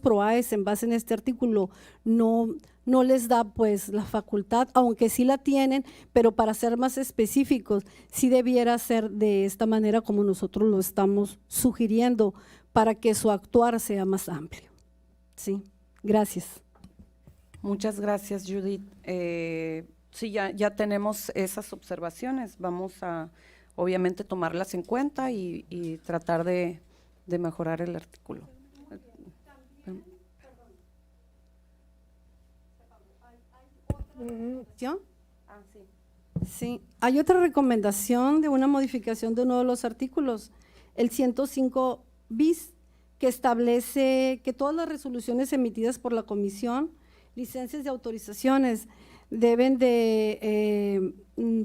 PROAES en base en este artículo no les da pues la facultad, aunque sí la tienen, pero para ser más específicos, sí debiera ser de esta manera como nosotros lo estamos sugiriendo para que su actuar sea más amplio. Sí, gracias. Muchas gracias, Judith. Sí, ya tenemos esas observaciones. Vamos a, obviamente, tomarlas en cuenta y tratar de mejorar el artículo. ¿Yo? Sí, hay otra recomendación de una modificación de uno de los artículos, el 105 bis, que establece que todas las resoluciones emitidas por la comisión, licencias y autorizaciones deben de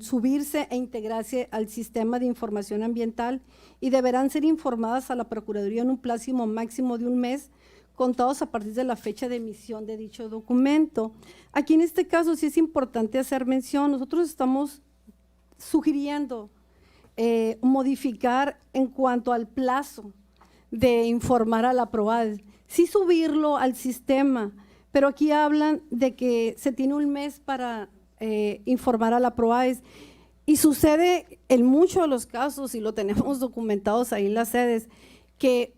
subirse e integrarse al sistema de información ambiental y deberán ser informadas a la Procuraduría en un plazo máximo de un mes, contados a partir de la fecha de emisión de dicho documento. Aquí en este caso sí es importante hacer mención, nosotros estamos sugiriendo modificar en cuanto al plazo de informar a la PROAES, sí subirlo al sistema, pero aquí hablan de que se tiene un mes para informar a la PROAES, y sucede en muchos de los casos, y lo tenemos documentados ahí en las sedes, que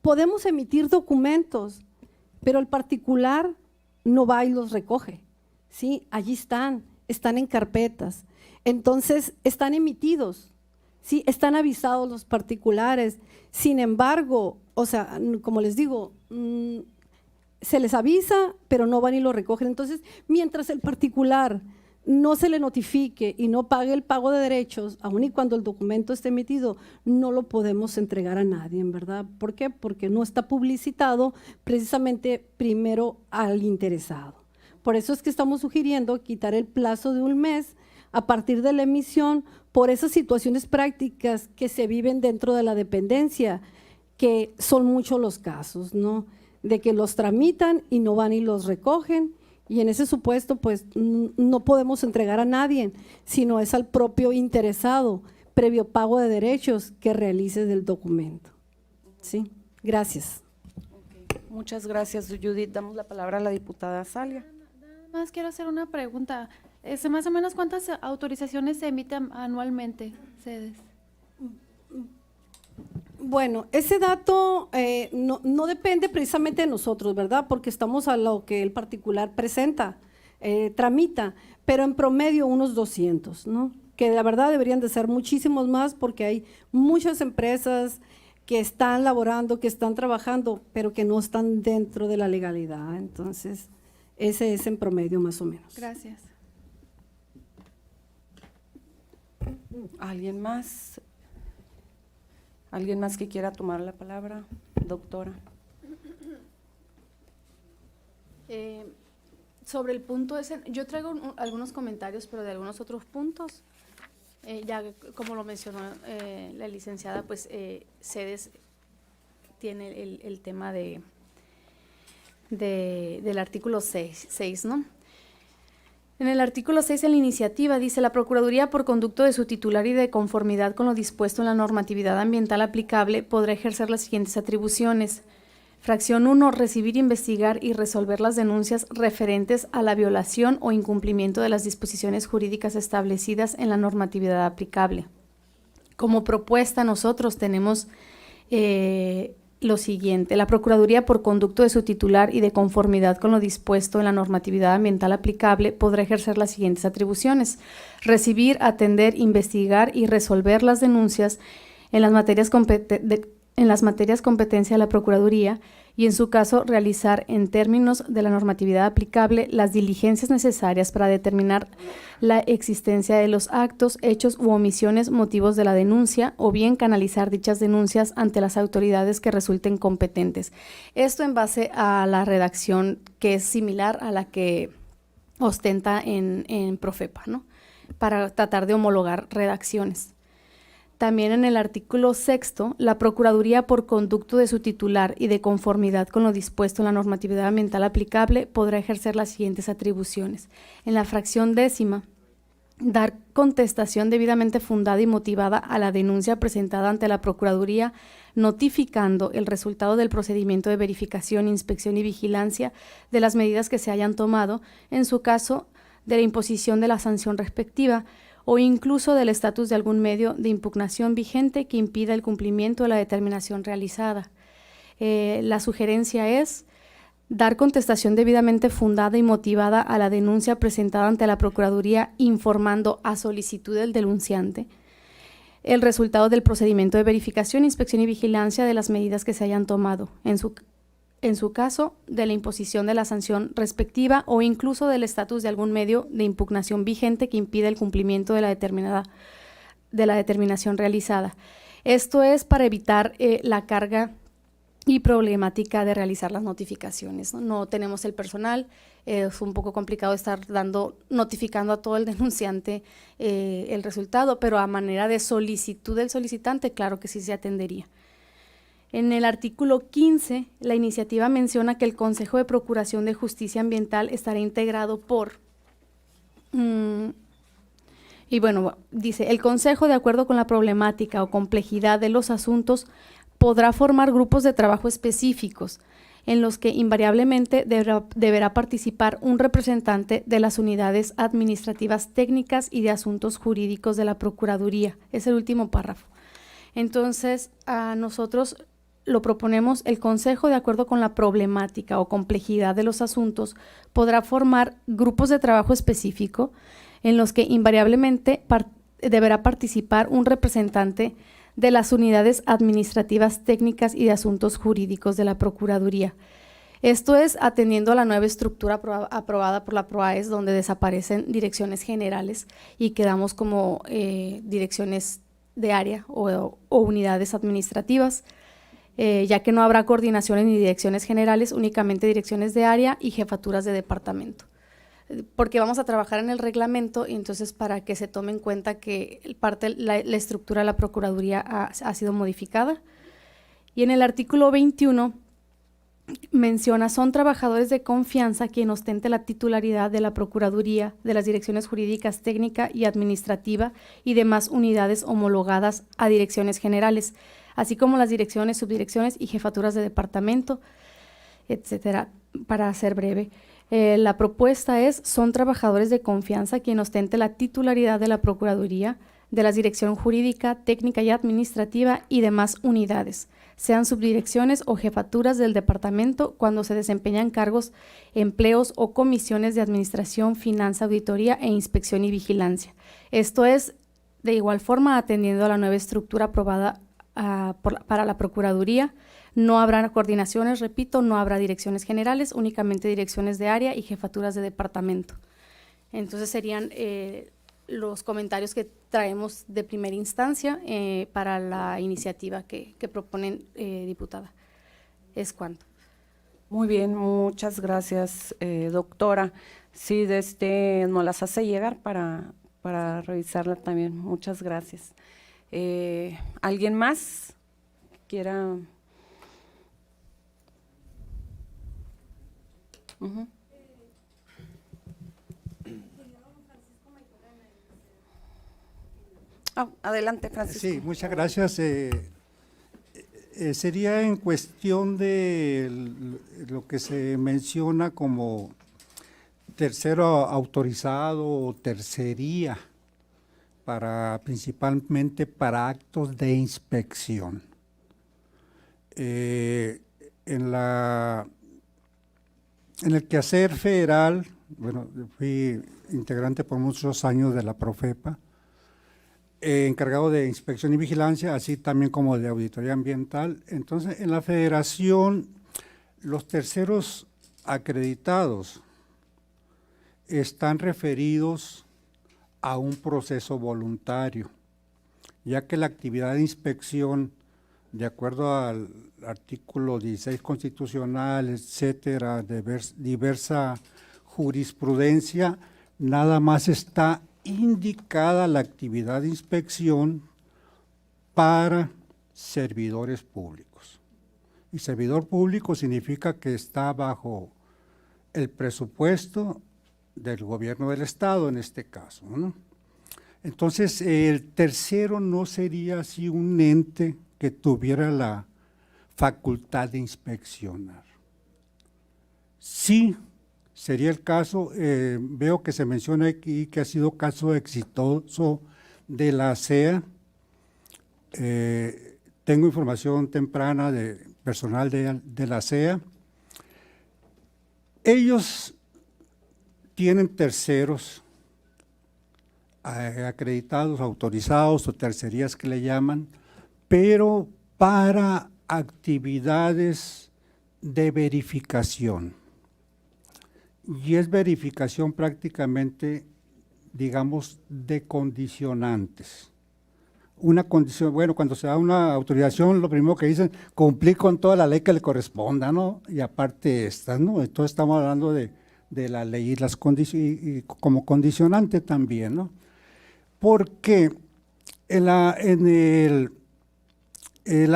podemos emitir documentos, pero el particular no va y los recoge, ¿sí? Allí están en carpetas, entonces están emitidos, ¿sí? Están avisados los particulares, sin embargo, o sea, como les digo, se les avisa, pero no van y lo recogen. Entonces, mientras el particular no se le notifique y no pague el pago de derechos, aun y cuando el documento esté emitido, no lo podemos entregar a nadie, en verdad. ¿Por qué? Porque no está publicitado precisamente primero al interesado. Por eso es que estamos sugiriendo quitar el plazo de un mes a partir de la emisión por esas situaciones prácticas que se viven dentro de la dependencia, que son muchos los casos, ¿no? De que los tramitan y no van y los recogen, y en ese supuesto pues no podemos entregar a nadie, sino es al propio interesado, previo pago de derechos, que realice del documento. Sí, gracias. Muchas gracias, Judith. Damos la palabra a la diputada Salia. Nada más quiero hacer una pregunta. Más o menos, ¿cuántas autorizaciones se emiten anualmente, sedes? Bueno, ese dato no depende precisamente de nosotros, ¿verdad? Porque estamos a lo que el particular presenta, tramita, pero en promedio unos 200, ¿no? Que la verdad deberían de ser muchísimos más, porque hay muchas empresas que están laborando, que están trabajando, pero que no están dentro de la legalidad. Entonces, ese es en promedio más o menos. Gracias. ¿Alguien más? ¿Alguien más que quiera tomar la palabra? Doctora. Sobre el punto ese, yo traigo algunos comentarios, pero de algunos otros puntos. Ya como lo mencionó la licenciada, pues sedes tiene el tema del artículo 6, ¿no? En el artículo 6 en la iniciativa dice: la Procuraduría, por conducto de su titular y de conformidad con lo dispuesto en la normatividad ambiental aplicable, podrá ejercer las siguientes atribuciones. Fracción 1, recibir, investigar y resolver las denuncias referentes a la violación o incumplimiento de las disposiciones jurídicas establecidas en la normatividad aplicable. Como propuesta nosotros tenemos lo siguiente: la Procuraduría, por conducto de su titular y de conformidad con lo dispuesto en la normatividad ambiental aplicable, podrá ejercer las siguientes atribuciones: recibir, atender, investigar y resolver las denuncias en las materias competencia de la Procuraduría y, en su caso, realizar en términos de la normatividad aplicable las diligencias necesarias para determinar la existencia de los actos, hechos u omisiones motivos de la denuncia, o bien canalizar dichas denuncias ante las autoridades que resulten competentes. Esto en base a la redacción que es similar a la que ostenta en Profepa, ¿no? Para tratar de homologar redacciones. También en el artículo 6º, la Procuraduría, por conducto de su titular y de conformidad con lo dispuesto en la normatividad ambiental aplicable, podrá ejercer las siguientes atribuciones. En la fracción 10ª, dar contestación debidamente fundada y motivada a la denuncia presentada ante la Procuraduría, notificando el resultado del procedimiento de verificación, inspección y vigilancia de las medidas que se hayan tomado, en su caso de la imposición de la sanción respectiva, o incluso del estatus de algún medio de impugnación vigente que impida el cumplimiento de la determinación realizada. La sugerencia es dar contestación debidamente fundada y motivada a la denuncia presentada ante la Procuraduría, informando a solicitud del denunciante el resultado del procedimiento de verificación, inspección y vigilancia de las medidas que se hayan tomado, en su caso, de la imposición de la sanción respectiva o incluso del estatus de algún medio de impugnación vigente que impida el cumplimiento de la determinación realizada. Esto es para evitar la carga y problemática de realizar las notificaciones, ¿no? No tenemos el personal, es un poco complicado estar notificando a todo el denunciante el resultado, pero a manera de solicitud del solicitante, claro que sí se atendería. En el artículo 15, la iniciativa menciona que el Consejo de Procuración de Justicia Ambiental estará integrado por, y bueno, dice, el Consejo, de acuerdo con la problemática o complejidad de los asuntos, podrá formar grupos de trabajo específicos en los que invariablemente deberá participar un representante de las unidades administrativas técnicas y de asuntos jurídicos de la Procuraduría. Es el último párrafo. Entonces, a nosotros lo proponemos, el Consejo, de acuerdo con la problemática o complejidad de los asuntos, podrá formar grupos de trabajo específico en los que invariablemente deberá participar un representante de las unidades administrativas técnicas y de asuntos jurídicos de la Procuraduría. Esto es atendiendo a la nueva estructura aprobada por la PROAES, donde desaparecen direcciones generales y quedamos como direcciones de área o unidades administrativas, ya que no habrá coordinaciones ni direcciones generales, únicamente direcciones de área y jefaturas de departamento. Porque vamos a trabajar en el reglamento y entonces para que se tome en cuenta que la estructura de la Procuraduría ha sido modificada. Y en el artículo 21 menciona, son trabajadores de confianza quien ostente la titularidad de la Procuraduría, de las direcciones jurídicas, técnica y administrativa y demás unidades homologadas a direcciones generales, así como las direcciones, subdirecciones y jefaturas de departamento, etcétera, para ser breve. La propuesta es, son trabajadores de confianza quien ostente la titularidad de la Procuraduría, de la dirección jurídica, técnica y administrativa y demás unidades, sean subdirecciones o jefaturas del departamento cuando se desempeñan cargos, empleos o comisiones de administración, finanza, auditoría e inspección y vigilancia. Esto es, de igual forma, atendiendo a la nueva estructura aprobada para la Procuraduría. No habrá coordinaciones, repito, no habrá direcciones generales, únicamente direcciones de área y jefaturas de departamento. Entonces serían los comentarios que traemos de primera instancia para la iniciativa que proponen, diputada. Es cuanto. Muy bien, muchas gracias, doctora. Sí, nos las hace llegar para revisarla también. Muchas gracias. ¿Alguien más quiera? Adelante, Francisco. Sí, muchas gracias. Sería en cuestión de lo que se menciona como tercero autorizado o tercería, principalmente para actos de inspección. En el quehacer federal, bueno, fui integrante por muchos años de la Profepa, encargado de inspección y vigilancia, así también como de auditoría ambiental. Entonces, en la federación, los terceros acreditados están referidos a un proceso voluntario, ya que la actividad de inspección, de acuerdo al artículo 16 constitucional, etcétera, de diversa jurisprudencia, nada más está indicada la actividad de inspección para servidores públicos. Y servidor público significa que está bajo el presupuesto del gobierno del Estado en este caso, ¿no? Entonces, el tercero no sería así un ente que tuviera la facultad de inspeccionar. Sí, sería el caso, veo que se menciona aquí que ha sido caso exitoso de la CEA. Tengo información temprana de personal de la CEA. Ellos tienen terceros acreditados, autorizados o tercerías que le llaman, pero para actividades de verificación. Y es verificación prácticamente, digamos, de condicionantes. Una condición, bueno, cuando se da una autorización, lo primero que dicen, cumplir con toda la ley que le corresponda, ¿no? Y aparte estas, ¿no? Entonces estamos hablando de la ley y las y como condicionante también, ¿no? Porque la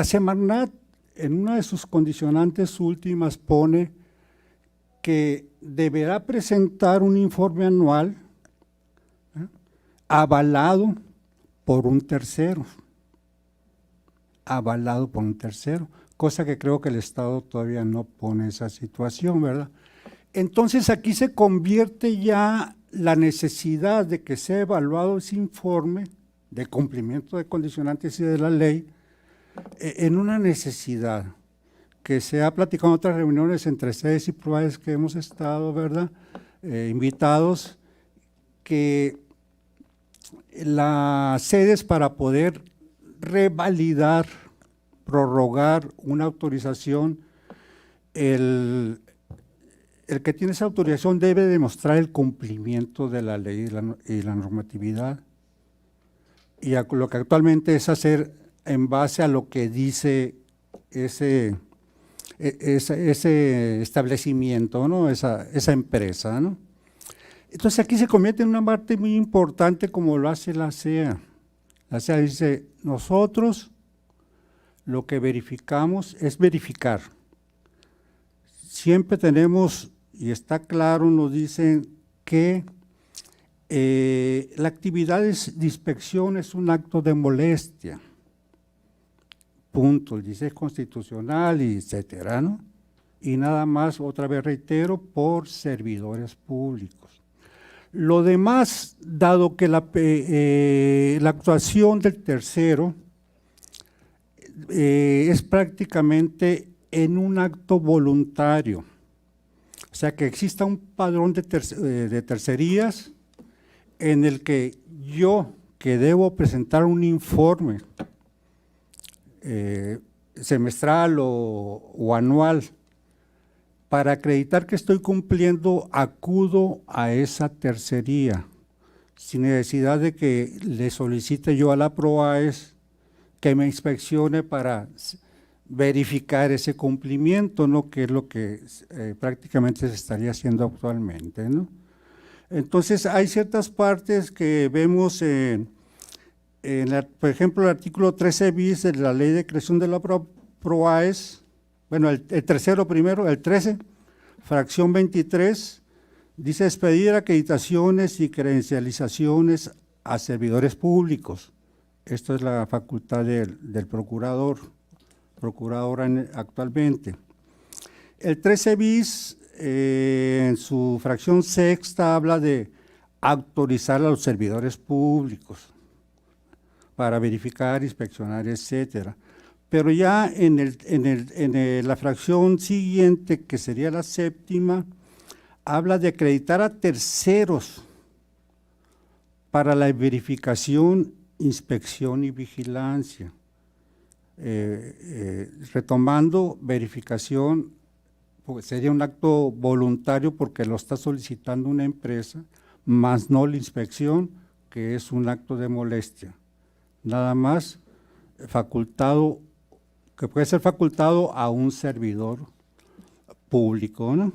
Semarnat, en una de sus condicionantes últimas, pone que deberá presentar un informe anual avalado por un tercero, cosa que creo que el Estado todavía no pone esa situación, ¿verdad? Entonces aquí se convierte ya la necesidad de que sea evaluado ese informe de cumplimiento de condicionantes y de la ley en una necesidad que se ha platicado en otras reuniones entre sedes y PROAES que hemos estado, ¿verdad? Invitados, que las sedes para poder revalidar, prorrogar una autorización, el que tiene esa autorización debe demostrar el cumplimiento de la ley y la normatividad. Y lo que actualmente es hacer en base a lo que dice ese establecimiento, ¿no? esa empresa, ¿no? Entonces aquí se convierte en una parte muy importante como lo hace la CEA. La CEA dice, nosotros lo que verificamos es verificar. Siempre tenemos, y está claro, nos dicen que la actividad de inspección es un acto de molestia. Punto, dice constitucional, y etcétera, ¿no? Y nada más, otra vez reitero, por servidores públicos. Lo demás, dado que la actuación del tercero es prácticamente en un acto voluntario, o sea que exista un padrón de tercerías en el que yo, que debo presentar un informe semestral o anual, para acreditar que estoy cumpliendo, acudo a esa tercería, sin necesidad de que le solicite yo a la PROAES que me inspeccione para verificar ese cumplimiento, ¿no? Que es lo que prácticamente se estaría haciendo actualmente, ¿no? Entonces, hay ciertas partes que vemos por ejemplo, el artículo 13 bis de la Ley de Creación de la PROAES, bueno, el tercero primero, el 13, fracción 23, dice expedir acreditaciones y credencializaciones a servidores públicos. Esto es la facultad del procuradora actualmente. El 13 bis, en su fracción sexta, habla de autorizar a los servidores públicos para verificar, inspeccionar, etcétera. Pero ya en la fracción siguiente, que sería la séptima, habla de acreditar a terceros para la verificación, inspección y vigilancia. Retomando, verificación, pues sería un acto voluntario porque lo está solicitando una empresa, más no la inspección, que es un acto de molestia. Nada más facultado, que puede ser facultado a un servidor público, ¿no?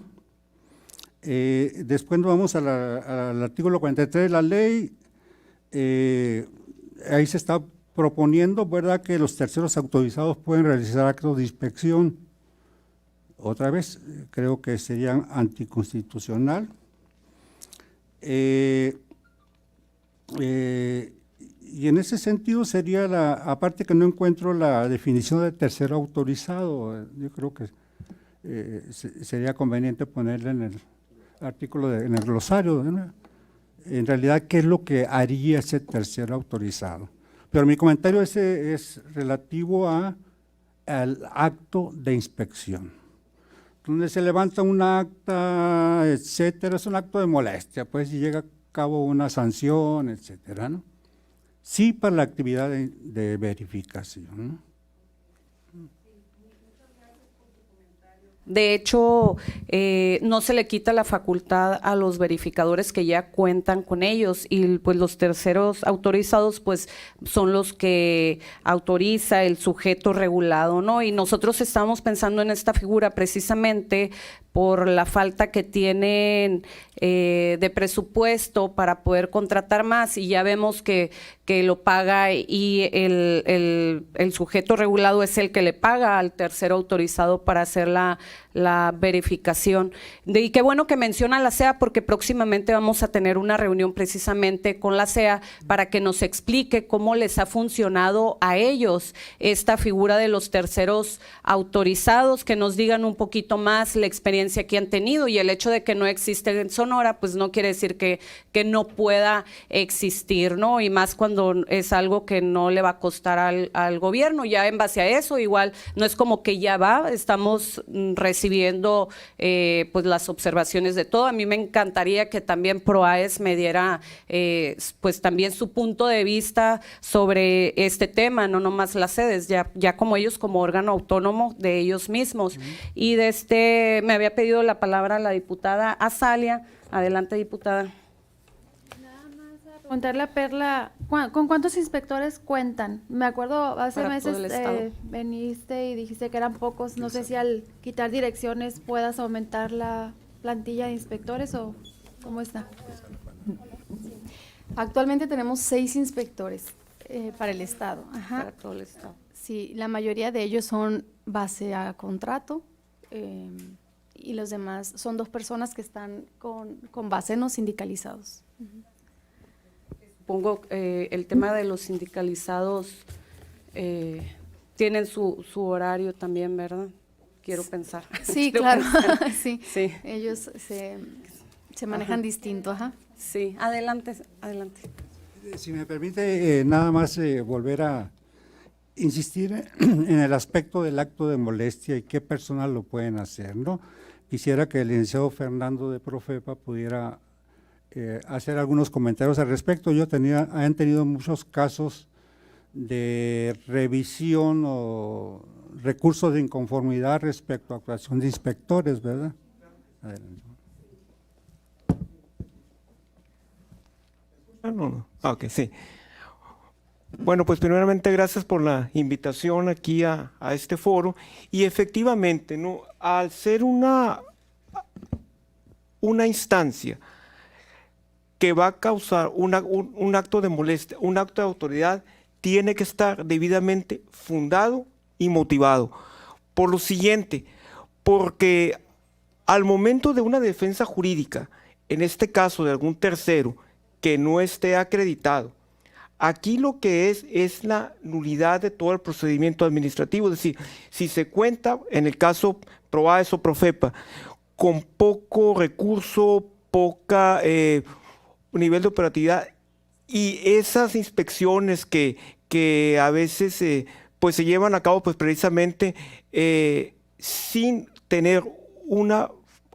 Después nos vamos al artículo 43 de la ley, ahí se está proponiendo, ¿verdad?, que los terceros autorizados pueden realizar actos de inspección. Otra vez, creo que sería anticonstitucional. Y en ese sentido sería aparte que no encuentro la definición de tercero autorizado, yo creo que sería conveniente ponerla en el artículo, en el glosario, ¿no? En realidad, ¿qué es lo que haría ese tercero autorizado? Pero mi comentario ese es relativo al acto de inspección. Donde se levanta un acta, etcétera, es un acto de molestia, pues, y llega a cabo una sanción, etcétera, ¿no? Sí, para la actividad de verificación, ¿no? De hecho, no se le quita la facultad a los verificadores que ya cuentan con ellos, y pues los terceros autorizados pues son los que autoriza el sujeto regulado, ¿no? Y nosotros estamos pensando en esta figura precisamente por la falta que tienen de presupuesto para poder contratar más, y ya vemos que lo paga, y el sujeto regulado es el que le paga al tercero autorizado para hacer la verificación. Y qué bueno que menciona la SEA, porque próximamente vamos a tener una reunión precisamente con la SEA para que nos explique cómo les ha funcionado a ellos esta figura de los terceros autorizados, que nos digan un poquito más la experiencia que han tenido, y el hecho de que no existe en Sonora pues no quiere decir que no pueda existir, ¿no? Y más cuando es algo que no le va a costar al gobierno. Ya en base a eso, igual no es como que ya estamos recibiendo pues las observaciones de todo. A mí me encantaría que también PROAES me diera pues también su punto de vista sobre este tema, no nomás las sedes, ya como ellos como órgano autónomo de ellos mismos. Y me había pedido la palabra la diputada Azalia. Adelante, diputada. Preguntarle a Perla, ¿con cuántos inspectores cuentan? Me acuerdo, hace Para todo el meses estado. veniste y dijiste que eran pocos. No sé si al quitar direcciones puedas aumentar la plantilla de inspectores o cómo está. Actualmente tenemos 6 inspectores para el Estado. Ajá. Para todo el estado. Sí, la mayoría de ellos son base a contrato y los demás son 2 personas que están con base no sindicalizados. Supongo el tema de los sindicalizados tienen su horario también, ¿verdad? Quiero pensar. Sí, Quiero claro, pensar. sí. Sí. Ellos se manejan distinto, ajá. Sí, adelante, adelante. Si me permite, nada más volver a insistir en el aspecto del acto de molestia y qué personas lo pueden hacer, ¿no? Quisiera que el licenciado Fernando de Profepa pudiera hacer algunos comentarios al respecto. Han tenido muchos casos de revisión o recursos de inconformidad respecto a actuación de inspectores, ¿verdad? Adelante. No. Ok, sí. Bueno, pues primeramente gracias por la invitación aquí a este foro, y efectivamente, ¿no?, al ser una instancia que va a causar un acto de molestia, un acto de autoridad, tiene que estar debidamente fundado y motivado. Por lo siguiente, porque al momento de una defensa jurídica, en este caso de algún tercero que no esté acreditado, aquí lo que es la nulidad de todo el procedimiento administrativo. Es decir, si se cuenta, en el caso PROAES o Profepa, con poco recurso, poca nivel de operatividad, y esas inspecciones que a veces pues se llevan a cabo pues precisamente sin tener una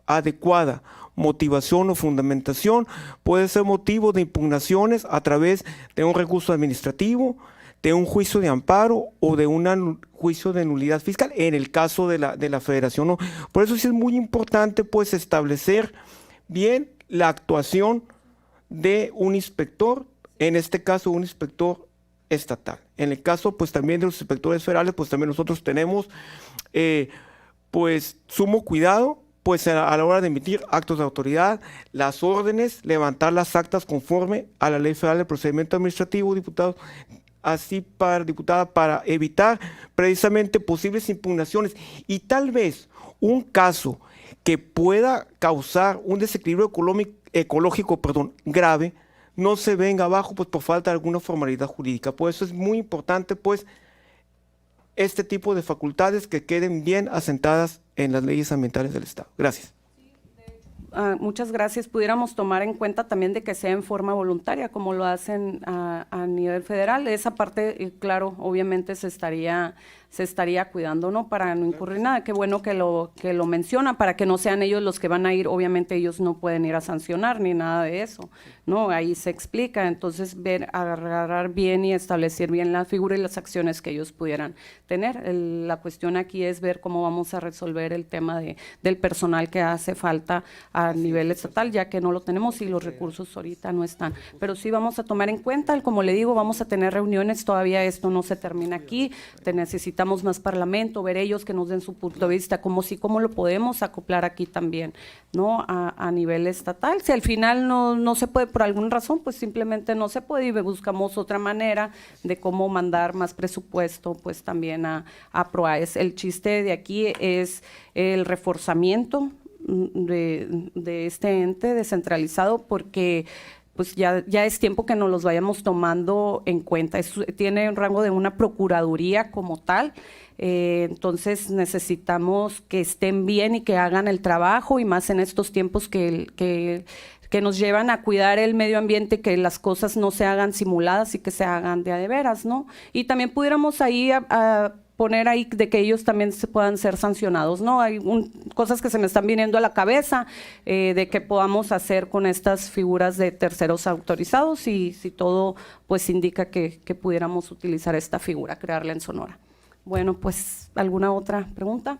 adecuada motivación o fundamentación, puede ser motivo de impugnaciones a través de un recurso administrativo, de un juicio de amparo o de un juicio de nulidad fiscal, en el caso de la federación, ¿no? Por eso sí es muy importante pues establecer bien la actuación de un inspector, en este caso un inspector estatal. En el caso pues también de los inspectores federales, pues también nosotros tenemos pues sumo cuidado pues a la hora de emitir actos de autoridad, las órdenes, levantar las actas conforme a la Ley Federal de Procedimiento Administrativo, diputados, así, diputada, para evitar precisamente posibles impugnaciones y tal vez un caso que pueda causar un desequilibrio ecológico grave, no se venga abajo pues, por falta de alguna formalidad jurídica. Por eso es muy importante pues, este tipo de facultades que queden bien asentadas en las leyes ambientales del Estado. Gracias. Muchas gracias. Pudiéramos tomar en cuenta también de que sea en forma voluntaria, como lo hacen a nivel federal. Esa parte, claro, obviamente se estaría cuidando, ¿no? Para no incurrir nada. Qué bueno que lo menciona, para que no sean ellos los que van a ir. Obviamente ellos no pueden ir a sancionar ni nada de eso, ¿no? Ahí se explica. Entonces, agarrar bien y establecer bien la figura y las acciones que ellos pudieran tener. La cuestión aquí es ver cómo vamos a resolver el tema del personal que hace falta a nivel estatal, ya que no lo tenemos y los recursos ahorita no están. Pero sí vamos a tomar en cuenta, como le digo, vamos a tener reuniones, todavía esto no se termina aquí, necesitamos más parlamento, ver ellos que nos den su punto de vista, cómo lo podemos acoplar aquí también, ¿no? A nivel estatal. Si al final no se puede por alguna razón, pues simplemente no se puede y buscamos otra manera de cómo mandar más presupuesto, pues también a PROAES. El chiste de aquí es el reforzamiento de este ente descentralizado, porque pues ya es tiempo que nos los vayamos tomando en cuenta. Tiene un rango de una procuraduría como tal, entonces necesitamos que estén bien y que hagan el trabajo, y más en estos tiempos que nos llevan a cuidar el medio ambiente, que las cosas no se hagan simuladas y que se hagan de veras, ¿no? Y también pudiéramos ahí poner ahí de que ellos también se puedan ser sancionados, ¿no? Hay cosas que se me están viniendo a la cabeza de que podamos hacer con estas figuras de terceros autorizados, y si todo pues indica que pudiéramos utilizar esta figura, crearla en Sonora. Bueno, pues, ¿alguna otra pregunta?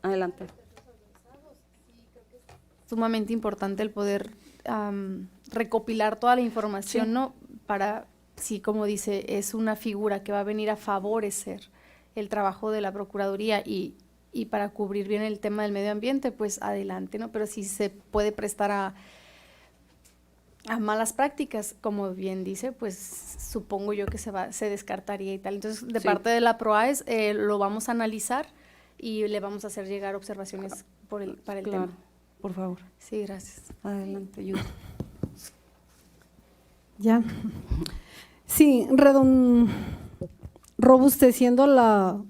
Adelante. Sumamente importante el poder recopilar toda la información, Sí. ¿no? Para, sí, como dice, es una figura que va a venir a favorecer el trabajo de la Procuraduría y para cubrir bien el tema del medio ambiente, pues adelante, ¿no? Pero si se puede prestar a malas prácticas, como bien dice, pues supongo yo que se descartaría y tal. Entonces, de Sí. parte de la PROAES lo vamos a analizar y le vamos a hacer llegar observaciones para el Claro, tema. por favor. Sí, gracias. Adelante, Judith. Ya. Sí, robusteciendo la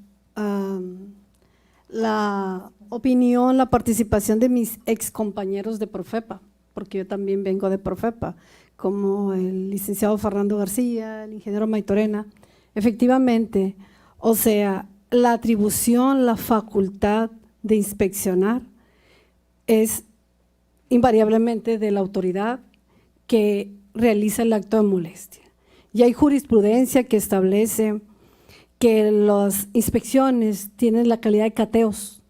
opinión, la participación de mis ex compañeros de Profepa, porque yo también vengo de Profepa, como el licenciado Fernando García, el ingeniero Maitorena. Efectivamente, o sea, la atribución, la facultad de inspeccionar es invariablemente de la autoridad que realiza el acto de molestia. Y hay jurisprudencia que establece que las inspecciones tienen la calidad de cateos,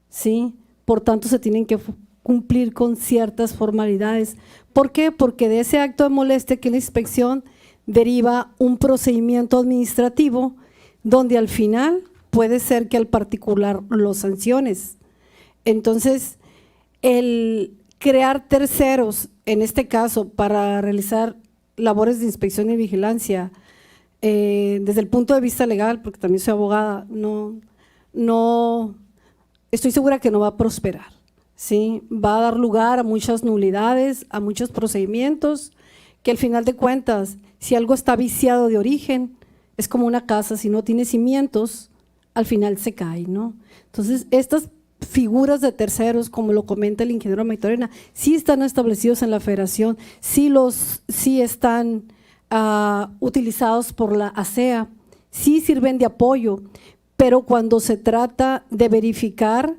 ¿sí? Por tanto, se tienen que cumplir con ciertas formalidades. ¿Por qué? Porque de ese acto de molestia, que la inspección, deriva un procedimiento administrativo donde al final puede ser que al particular lo sanciones. Entonces, el crear terceros, en este caso, para realizar labores de inspección y vigilancia, desde el punto de vista legal, porque también soy abogada, no estoy segura que no va a prosperar, ¿sí? Va a dar lugar a muchas nulidades, a muchos procedimientos, que al final de cuentas, si algo está viciado de origen, es como una casa, si no tiene cimientos, al final se cae, ¿no? Entonces, estas figuras de terceros, como lo comenta el ingeniero Maitorena, sí están establecidos en la federación, sí están utilizados por la ASEA, sí sirven de apoyo, pero cuando se trata de verificar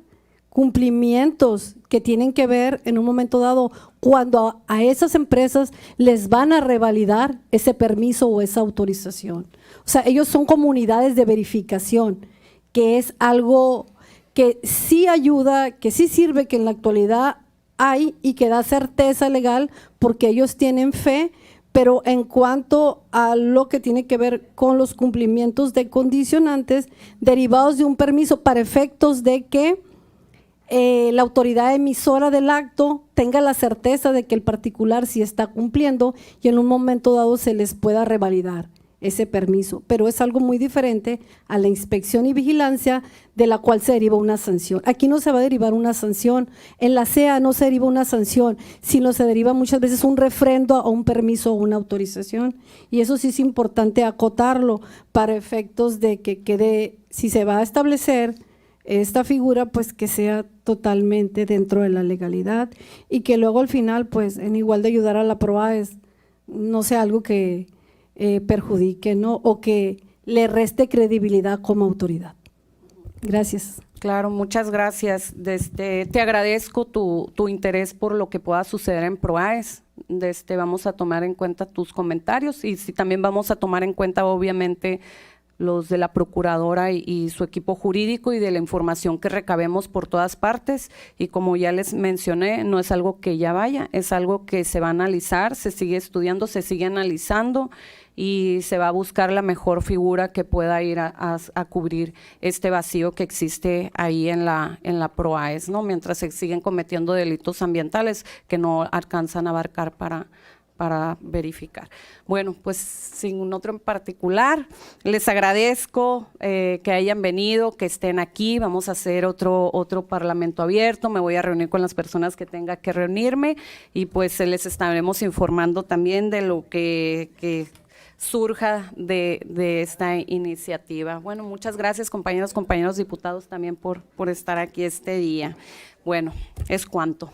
cumplimientos que tienen que ver en un momento dado, cuando a esas empresas les van a revalidar ese permiso o esa autorización. O sea, ellos son comunidades de verificación, que es algo que sí ayuda, que sí sirve, que en la actualidad hay y que da certeza legal porque ellos tienen fe, pero en cuanto a lo que tiene que ver con los cumplimientos de condicionantes derivados de un permiso para efectos de que la autoridad emisora del acto tenga la certeza de que el particular sí está cumpliendo y en un momento dado se les pueda revalidar ese permiso. Pero es algo muy diferente a la inspección y vigilancia, de la cual se deriva una sanción. Aquí no se va a derivar una sanción, en la CEA no se deriva una sanción, sino se deriva muchas veces un refrendo a un permiso o una autorización. Y eso sí es importante acotarlo para efectos de que quede, si se va a establecer esta figura, pues que sea totalmente dentro de la legalidad y que luego al final, pues en igual de ayudar a la PROAES, no sea algo que perjudique, ¿no? O que le reste credibilidad como autoridad. Gracias. Claro, muchas gracias. Te agradezco tu interés por lo que pueda suceder en PROAES. Vamos a tomar en cuenta tus comentarios y sí, también vamos a tomar en cuenta, obviamente, los de la procuradora y su equipo jurídico y de la información que recabemos por todas partes. Y como ya les mencioné, no es algo que ya vaya, es algo que se va a analizar, se sigue estudiando, se sigue analizando y se va a buscar la mejor figura que pueda ir a cubrir este vacío que existe ahí en la PROAES, ¿no? Mientras se siguen cometiendo delitos ambientales que no alcanzan a abarcar para verificar. Bueno, pues sin otro en particular, les agradezco que hayan venido, que estén aquí. Vamos a hacer otro parlamento abierto, me voy a reunir con las personas que tenga que reunirme y pues les estaremos informando también de lo que surja de esta iniciativa. Bueno, muchas gracias compañeros diputados también por estar aquí este día. Bueno, es cuanto.